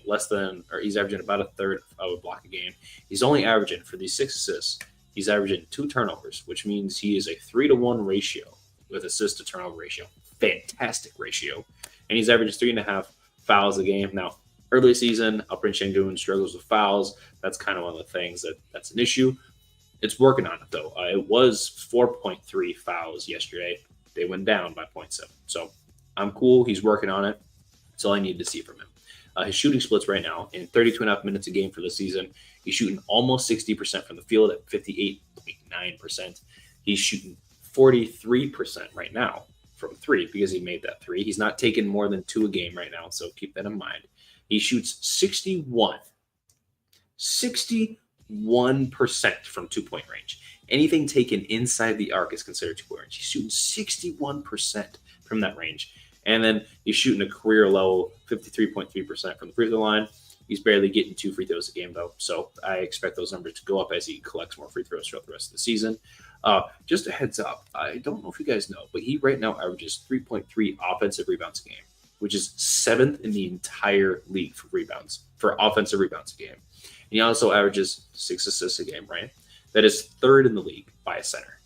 [SPEAKER 1] he's averaging about a third of a block a game. He's only averaging, for these 6 assists, he's averaging 2 turnovers, which means he is a 3-to-1 ratio with assist to turnover ratio. Fantastic ratio. And he's averaging 3.5 fouls a game. Now, early season, Alperen Şengün struggles with fouls. That's kind of one of the things that's an issue. It's working on it, though. It was 4.3 fouls yesterday. They went down by 0.7. So I'm cool. He's working on it. That's all I need to see from him. His shooting splits right now in 32.5 minutes a game for the season. He's shooting almost 60% from the field at 58.9%. He's shooting 43% right now from 3 because he made that 3. He's not taking more than 2 a game right now, so keep that in mind. He shoots 61% from 2-point range. Anything taken inside the arc is considered 2-point range. He's shooting 61% from that range. And then he's shooting a career low 53.3% from the free throw line. He's barely getting 2 free throws a game, though. So I expect those numbers to go up as he collects more free throws throughout the rest of the season. Just a heads up, I don't know if you guys know, but he right now averages 3.3 offensive rebounds a game, which is 7th in the entire league for offensive rebounds a game. And he also averages 6 assists a game, right? That is 3rd in the league by a center.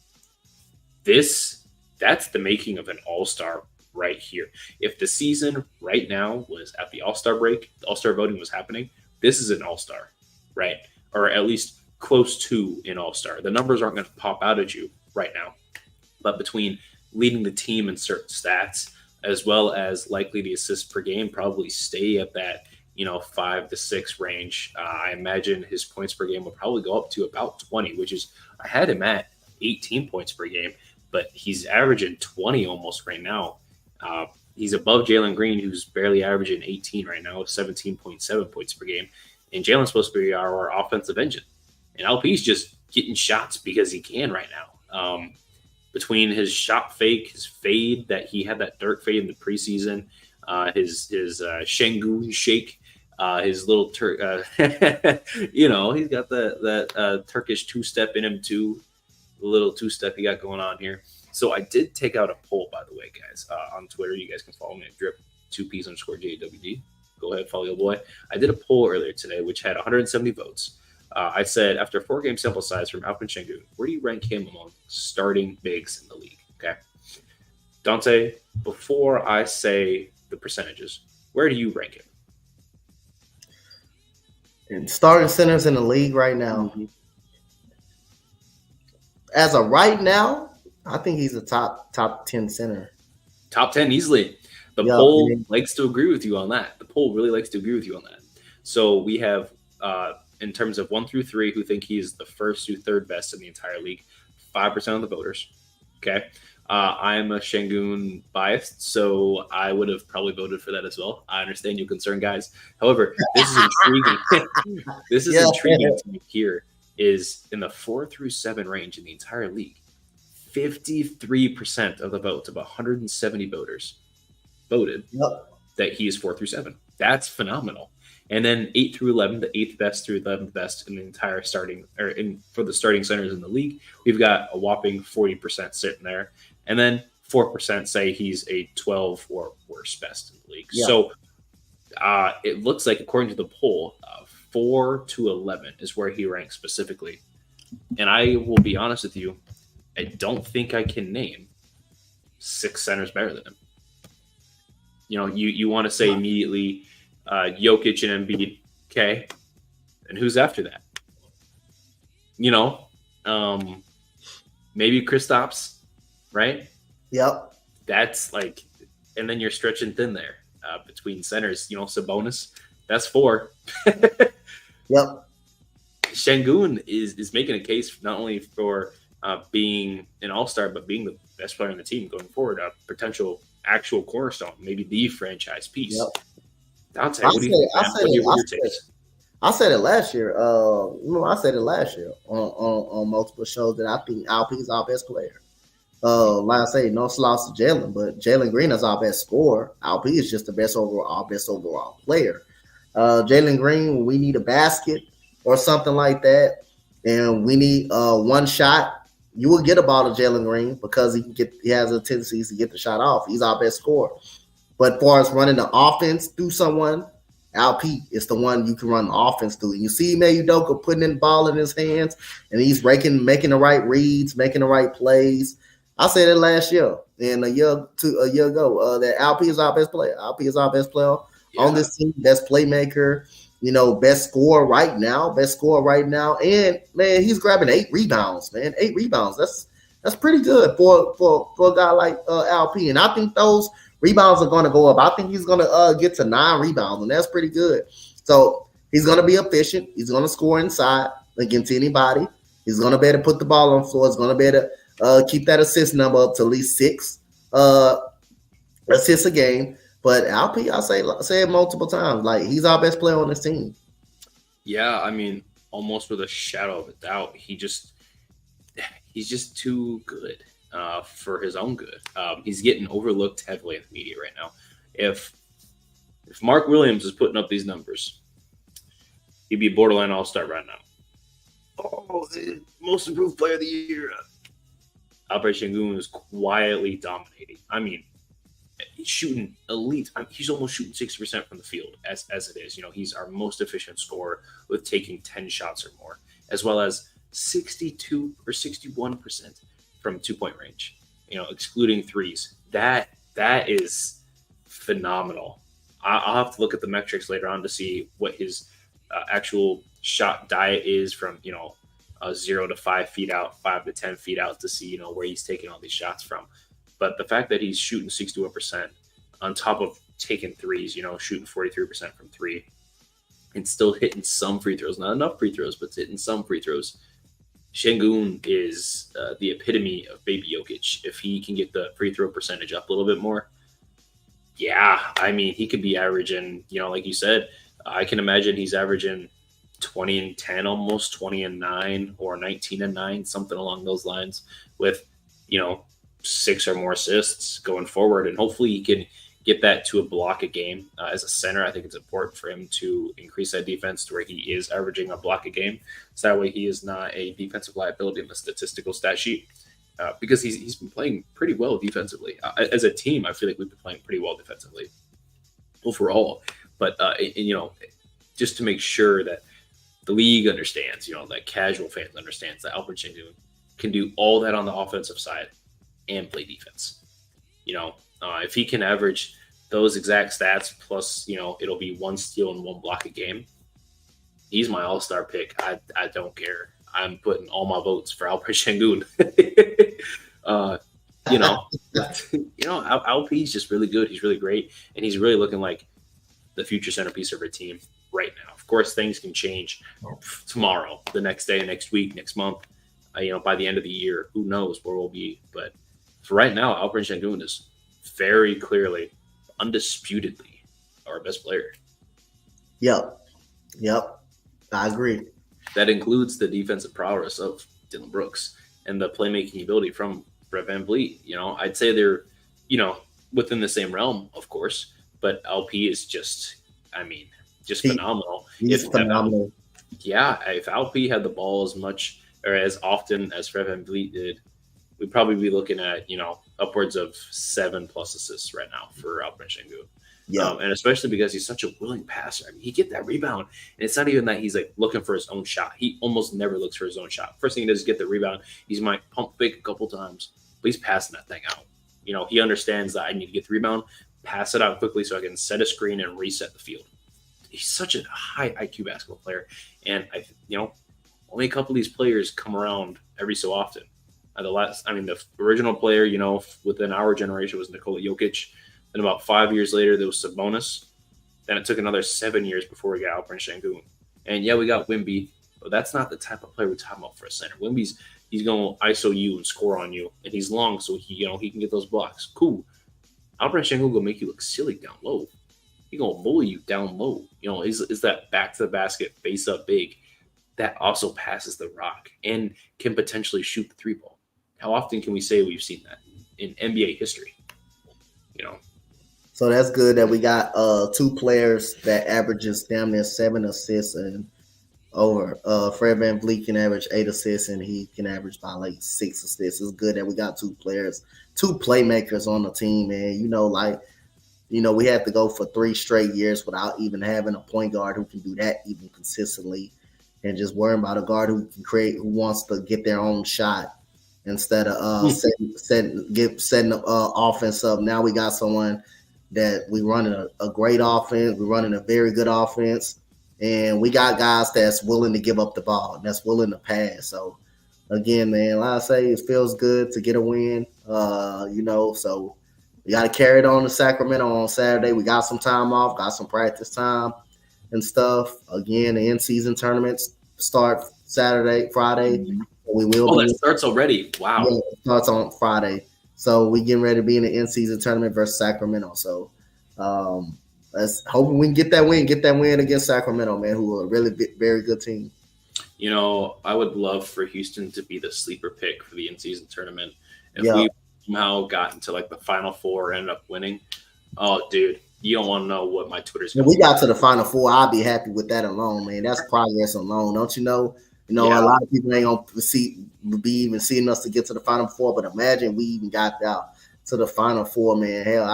[SPEAKER 1] That's the making of an all-star right here. If the season right now was at the all-star break, the all-star voting was happening, this is an all-star, right? Or at least close to an all-star. The numbers aren't going to pop out at you right now. But between leading the team in certain stats, as well as likely the assists per game probably stay at that, 5 to 6 range. I imagine his points per game will probably go up to about 20, which is, I had him at 18 points per game, but he's averaging 20 almost right now. He's above Jalen Green, who's barely averaging 18 right now, 17.7 points per game. And Jalen's supposed to be our offensive engine. And LP's just getting shots because he can right now. Between his shot fake, his fade, that he had that Dirk fade in the preseason, his Şengün shake, his little he's got that Turkish 2-step in him too. little two-step you got going on here. So I did take out a poll, by the way, guys, on Twitter. You guys can follow me at drip2ps_JWD. Go ahead, follow your boy. I did a poll earlier today, which had 170 votes. I said, after a 4-game sample size from Alpin Şengün, where do you rank him among starting bigs in the league? Okay. Dante, before I say the percentages, where do you rank him?
[SPEAKER 2] And starting centers in the league right now. Mm-hmm. As of right now, I think he's a top 10 center.
[SPEAKER 1] Top 10 easily. The poll likes to agree with you on that. The poll really likes to agree with you on that. So we have, in terms of 1 through 3, who think he's the first to third best in the entire league, 5% of the voters. Okay. I'm a Şengün biased, so I would have probably voted for that as well. I understand your concern, guys. However, this is intriguing. This is intriguing to me here is in the 4 through 7 range in the entire league. 53% of the votes of 170 voters voted that he is 4 through 7. That's phenomenal. And then 8 through 11, the 8th best through 11th best in the entire starting, or for the starting centers in the league, we've got a whopping 40% sitting there. And then 4% say he's a 12 or worse best in the league. Yeah. So it looks like, according to the poll, 4 to 11 is where he ranks specifically. And I will be honest with you, I don't think I can name 6 centers better than him. You know, you want to say immediately Jokic and Embiid, okay, and who's after that? You know, maybe Kristaps, right?
[SPEAKER 2] Yep.
[SPEAKER 1] That's like, and then you're stretching thin there between centers. You know, Sabonis, that's 4.
[SPEAKER 2] Yep.
[SPEAKER 1] Şengün is making a case not only for being an all-star, but being the best player on the team going forward, a potential actual cornerstone, maybe the franchise piece.
[SPEAKER 2] Yep.
[SPEAKER 1] Dante, what do you think?
[SPEAKER 2] I said it last year. I said it last year on multiple shows that I think Alp is our best player. Like I say, no slouch to Jalen, but Jalen Green is our best scorer. Alp is just the best overall player. Jalen Green, we need a basket or something like that, and we need one shot. You will get a ball to Jalen Green because he has a tendency to get the shot off. He's our best scorer. But as far as running the offense through someone, Alp is the one you can run the offense through. You see Ime Udoka putting the ball in his hands, and he's making the right reads, making the right plays. I said it last year and a year ago that Alp is our best player. Alp is our best player on this team, best playmaker. You know, best scorer right now. And man, he's grabbing 8 rebounds, man. 8 rebounds. That's pretty good for a guy like Alp. And I think those rebounds are going to go up. I think he's going to get to 9 rebounds, and that's pretty good. So he's going to be efficient. He's going to score inside against anybody. He's going to be able to put the ball on the floor. He's going to be able to keep that assist number up to at least 6 assists a game. But Alp, I say it multiple times, like he's our best player on this team.
[SPEAKER 1] Yeah, I mean, almost with a shadow of a doubt, he's just too good for his own good. He's getting overlooked heavily in the media right now. If Mark Williams is putting up these numbers, he'd be a borderline all-star right now. Oh, the most improved player of the year. Alperen Şengün is quietly dominating. I mean, he's shooting elite. He's almost shooting 60% from the field as it is. You know, he's our most efficient scorer with taking 10 shots or more, as well as 62 or 61% from 2-point range, you know, excluding threes. That is phenomenal. I'll have to look at the metrics later on to see what his actual shot diet is from, you know, 0 to 5 feet out, 5 to 10 feet out to see, you know, where he's taking all these shots from. But the fact that he's shooting 61% on top of taking threes, you know, shooting 43% from 3 and still hitting some free throws, not enough free throws, but hitting some free throws. Şengün is the epitome of baby Jokic. If he can get the free throw percentage up a little bit more, yeah, I mean, he could be averaging, you know, like you said, I can imagine he's averaging 20 and 10, almost 20 and 9 or 19 and 9, something along those lines with, you know, 6 or more assists going forward. And hopefully he can get that to a block a game as a center. I think it's important for him to increase that defense to where he is averaging a block a game. So that way he is not a defensive liability in the statistical stat sheet. Because he's been playing pretty well defensively. As a team, I feel like we've been playing pretty well defensively overall. But, just to make sure that the league understands, that casual fans understands that Alperen Sengun can do all that on the offensive side and play defense. If he can average those exact stats plus, it'll be 1 steal and 1 block a game, he's my all-star pick. I don't care. I'm putting all my votes for Alperen Sengun. Alp's just really good. He's really great, and he's really looking like the future centerpiece of our team right now. Of course, things can change tomorrow, the next day, next week, next month. By the end of the year, who knows where we'll be. But for right now, Alperen Sengun is very clearly, undisputedly, our best player.
[SPEAKER 2] Yep. I agree.
[SPEAKER 1] That includes the defensive prowess of Dylan Brooks and the playmaking ability from Brett VanVleet. I'd say they're, within the same realm, of course, but LP is just phenomenal.
[SPEAKER 2] He's phenomenal.
[SPEAKER 1] If LP had the ball as much or as often as Fred VanVleet did, we'd probably be looking at, upwards of 7+ assists right now for Alperen Sengun.
[SPEAKER 2] Yeah,
[SPEAKER 1] and especially because he's such a willing passer. He get that rebound, and it's not even that he's like looking for his own shot. He almost never looks for his own shot. First thing he does is get the rebound. He's might pump fake a couple times, but he's passing that thing out. He understands that I need to get the rebound, pass it out quickly so I can set a screen and reset the field. He's such a high IQ basketball player, and only a couple of these players come around every so often. The original player, within our generation was Nikola Jokic. Then about 5 years later, there was Sabonis. Then it took another 7 years before we got Alperen Sengun. And we got Wemby, but that's not the type of player we're talking about for a center. Wemby's he's going to ISO you and score on you, and he's long, so he can get those blocks. Cool. Alperen Sengun gonna make you look silly down low. He gonna bully you down low. Is that back to the basket, face up big that also passes the rock and can potentially shoot the 3-ball. How often can we say we've seen that in NBA history?
[SPEAKER 2] So that's good that we got 2 players that averages damn near 7 assists and over. Fred VanVleet can average 8 assists and he can average by like 6 assists. It's good that we got 2 players, 2 playmakers on the team, man. We had to go for 3 straight years without even having a point guard who can do that even consistently, and just worrying about a guard who can create, who wants to get their own shot instead of setting the offense up. Now we got someone that we running a great offense. We're running a very good offense, and we got guys that's willing to give up the ball, that's willing to pass. So again, man, like I say, it feels good to get a win. So we got to carry it on to Sacramento on Saturday. We got some time off, got some practice time and stuff. Again, the in-season tournaments start Friday.
[SPEAKER 1] Mm-hmm.
[SPEAKER 2] We will.
[SPEAKER 1] That starts already. Wow.
[SPEAKER 2] Yeah, it starts on Friday. So we getting ready to be in the in-season tournament versus Sacramento. So let's hoping we can get that win against Sacramento, man, who are a really very good team.
[SPEAKER 1] I would love for Houston to be the sleeper pick for the in-season tournament. If we somehow got into like the Final Four or ended up winning, oh, dude, you don't want to know what my Twitter's going to be.
[SPEAKER 2] We got to the Final Four, I'll be happy with that alone, man. That's progress alone, don't you know? A lot of people ain't gonna be even seeing us to get to the Final Four, but imagine we even got out to the Final Four, man. Hell,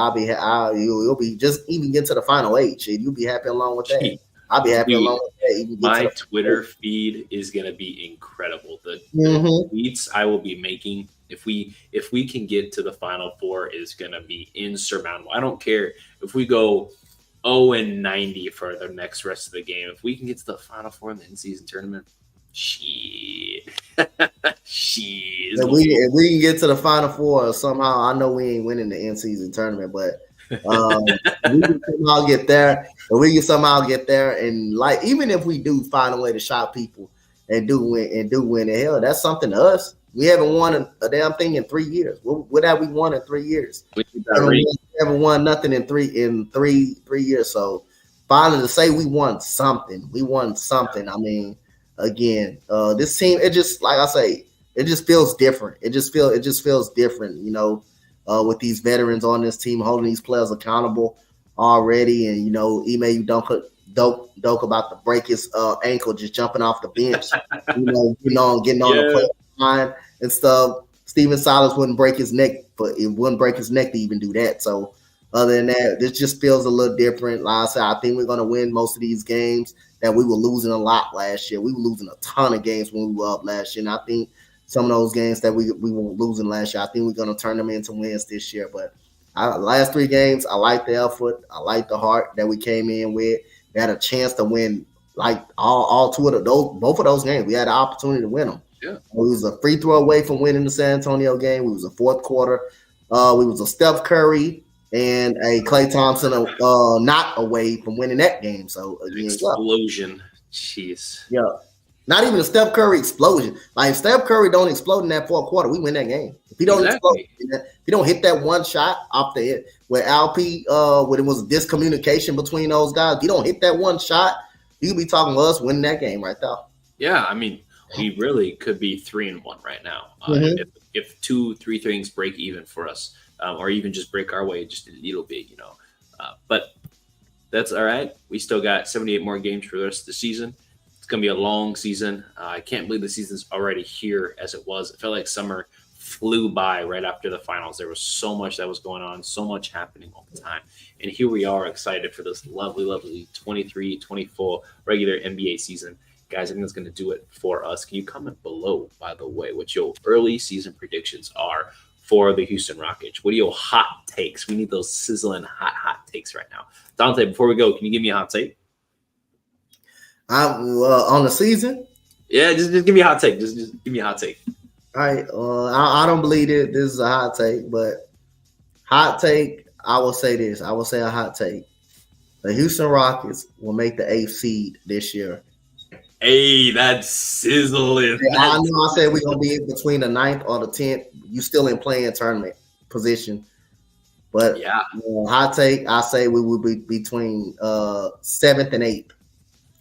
[SPEAKER 2] you'll be just even get to the Final 8. Shit, you'll be happy along with that. I'll be happy along with that. Even
[SPEAKER 1] my Twitter feed is gonna be incredible. The tweets I will be making if we can get to the Final Four is gonna be insurmountable. I don't care if we go 0-90 for the next rest of the game. If we can get to the Final Four in the in-season tournament. Shit.
[SPEAKER 2] If we can get to the Final Four somehow, I know we ain't winning the in-season tournament, but we can somehow get there. And we can somehow get there, and like even if we do find a way to shock people and do win, hell, that's something to us. We haven't won a damn thing in 3 years. What have we won in 3 years? We haven't won nothing in three years. So finally to say we won something. I mean. Again, this team, it just like I say, it just feels different. It just feels different. with these veterans on this team, holding these players accountable already. And, Ime Doke about to break his ankle just jumping off the bench, getting on the play line and stuff. Steven Silas wouldn't break his neck, but it wouldn't break his neck to even do that. So other than that, this just feels a little different. Like I said, I think we're going to win most of these games that we were losing a lot last year. We were losing a ton of games when we were up last year. And I think some of those games that we were losing last year, I think we're going to turn them into wins this year. But last 3 games, I like the effort. I like the heart that we came in with. We had a chance to win like all 2 of both of those games. We had an opportunity to win them.
[SPEAKER 1] Yeah.
[SPEAKER 2] We was a free throw away from winning the San Antonio game. We was a fourth quarter. We was a Steph Curry and a Klay Thompson not away from winning that game. So again,
[SPEAKER 1] explosion. Jeez.
[SPEAKER 2] Yeah. Not even a Steph Curry explosion. Like if Steph Curry don't explode in that fourth quarter, we win that game. If he don't explode, if he don't hit that one shot off the head where Alp, when it was a discommunication between those guys, if he don't hit that one shot, you could be talking to us winning that game right there.
[SPEAKER 1] Yeah, I mean, we really could be 3-1 right now. If 2-3 things break even for us, or even just break our way just a little bit, But that's all right. We still got 78 more games for the rest of the season. It's going to be a long season. I can't believe the season's already here as it was. It felt like summer flew by right after the finals. There was so much that was going on, so much happening all the time. And here we are excited for this lovely, lovely 23-24 regular NBA season. Guys, I think that's going to do it for us. Can you comment below, by the way, what your early season predictions are for the Houston Rockets? What are your hot takes? We need those sizzling hot takes right now. Dante, before we go, can you give me a hot take?
[SPEAKER 2] On the season?
[SPEAKER 1] Yeah, just give me a hot take. Just give me a hot take.
[SPEAKER 2] All right. I don't believe it. This is a hot take, but hot take, I will say this. I will say a hot take. The Houston Rockets will make the 8th seed this year.
[SPEAKER 1] Hey, that's sizzling.
[SPEAKER 2] Yeah, I know I said we're going to be between the 9th or the 10th. You still in playing tournament position. But
[SPEAKER 1] yeah,
[SPEAKER 2] hot take, I say we will be between 7th and 8th.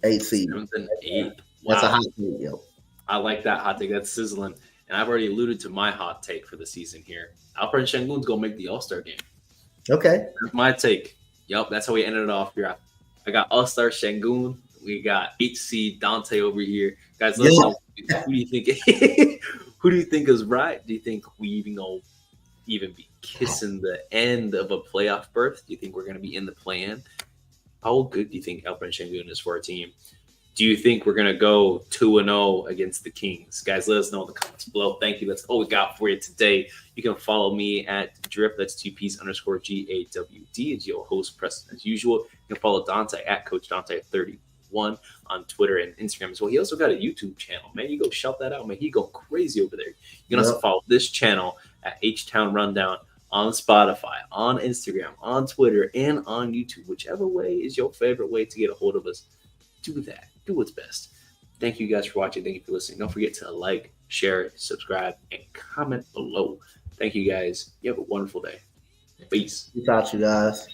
[SPEAKER 2] 8th seed.
[SPEAKER 1] 7th and 8th.
[SPEAKER 2] Wow. That's a hot take, yo.
[SPEAKER 1] I like that hot take. That's sizzling. And I've already alluded to my hot take for the season here. Alperen Sengun's going to make the All-Star game.
[SPEAKER 2] Okay.
[SPEAKER 1] That's my take. Yep, that's how we ended it off here. I got All-Star Sengun. We got HC Dante over here. Guys, let us know. Who do you think who do you think is right? Do you think we even be kissing the end of a playoff berth? Do you think we're going to be in the play-in? How good do you think Alperen Sengun is for our team? Do you think we're going to go 2-0 against the Kings? Guys, let us know in the comments below. Thank you. That's all we got for you today. You can follow me at Drip. That's 2Ps_GAWD. As your host, Preston, as usual. You can follow Dante at Coach Dante31 on Twitter and Instagram as well. He also got a YouTube channel. Man, you go shout that out, man. He go crazy over there. You can also follow this channel at H-TownRundown on Spotify, on Instagram, on Twitter, and on YouTube. Whichever way is your favorite way to get a hold of us, do that. Do what's best. Thank you guys for watching. Thank you for listening. Don't forget to like, share, subscribe, and comment below. Thank you guys. You have a wonderful day. Peace.
[SPEAKER 2] We got you guys.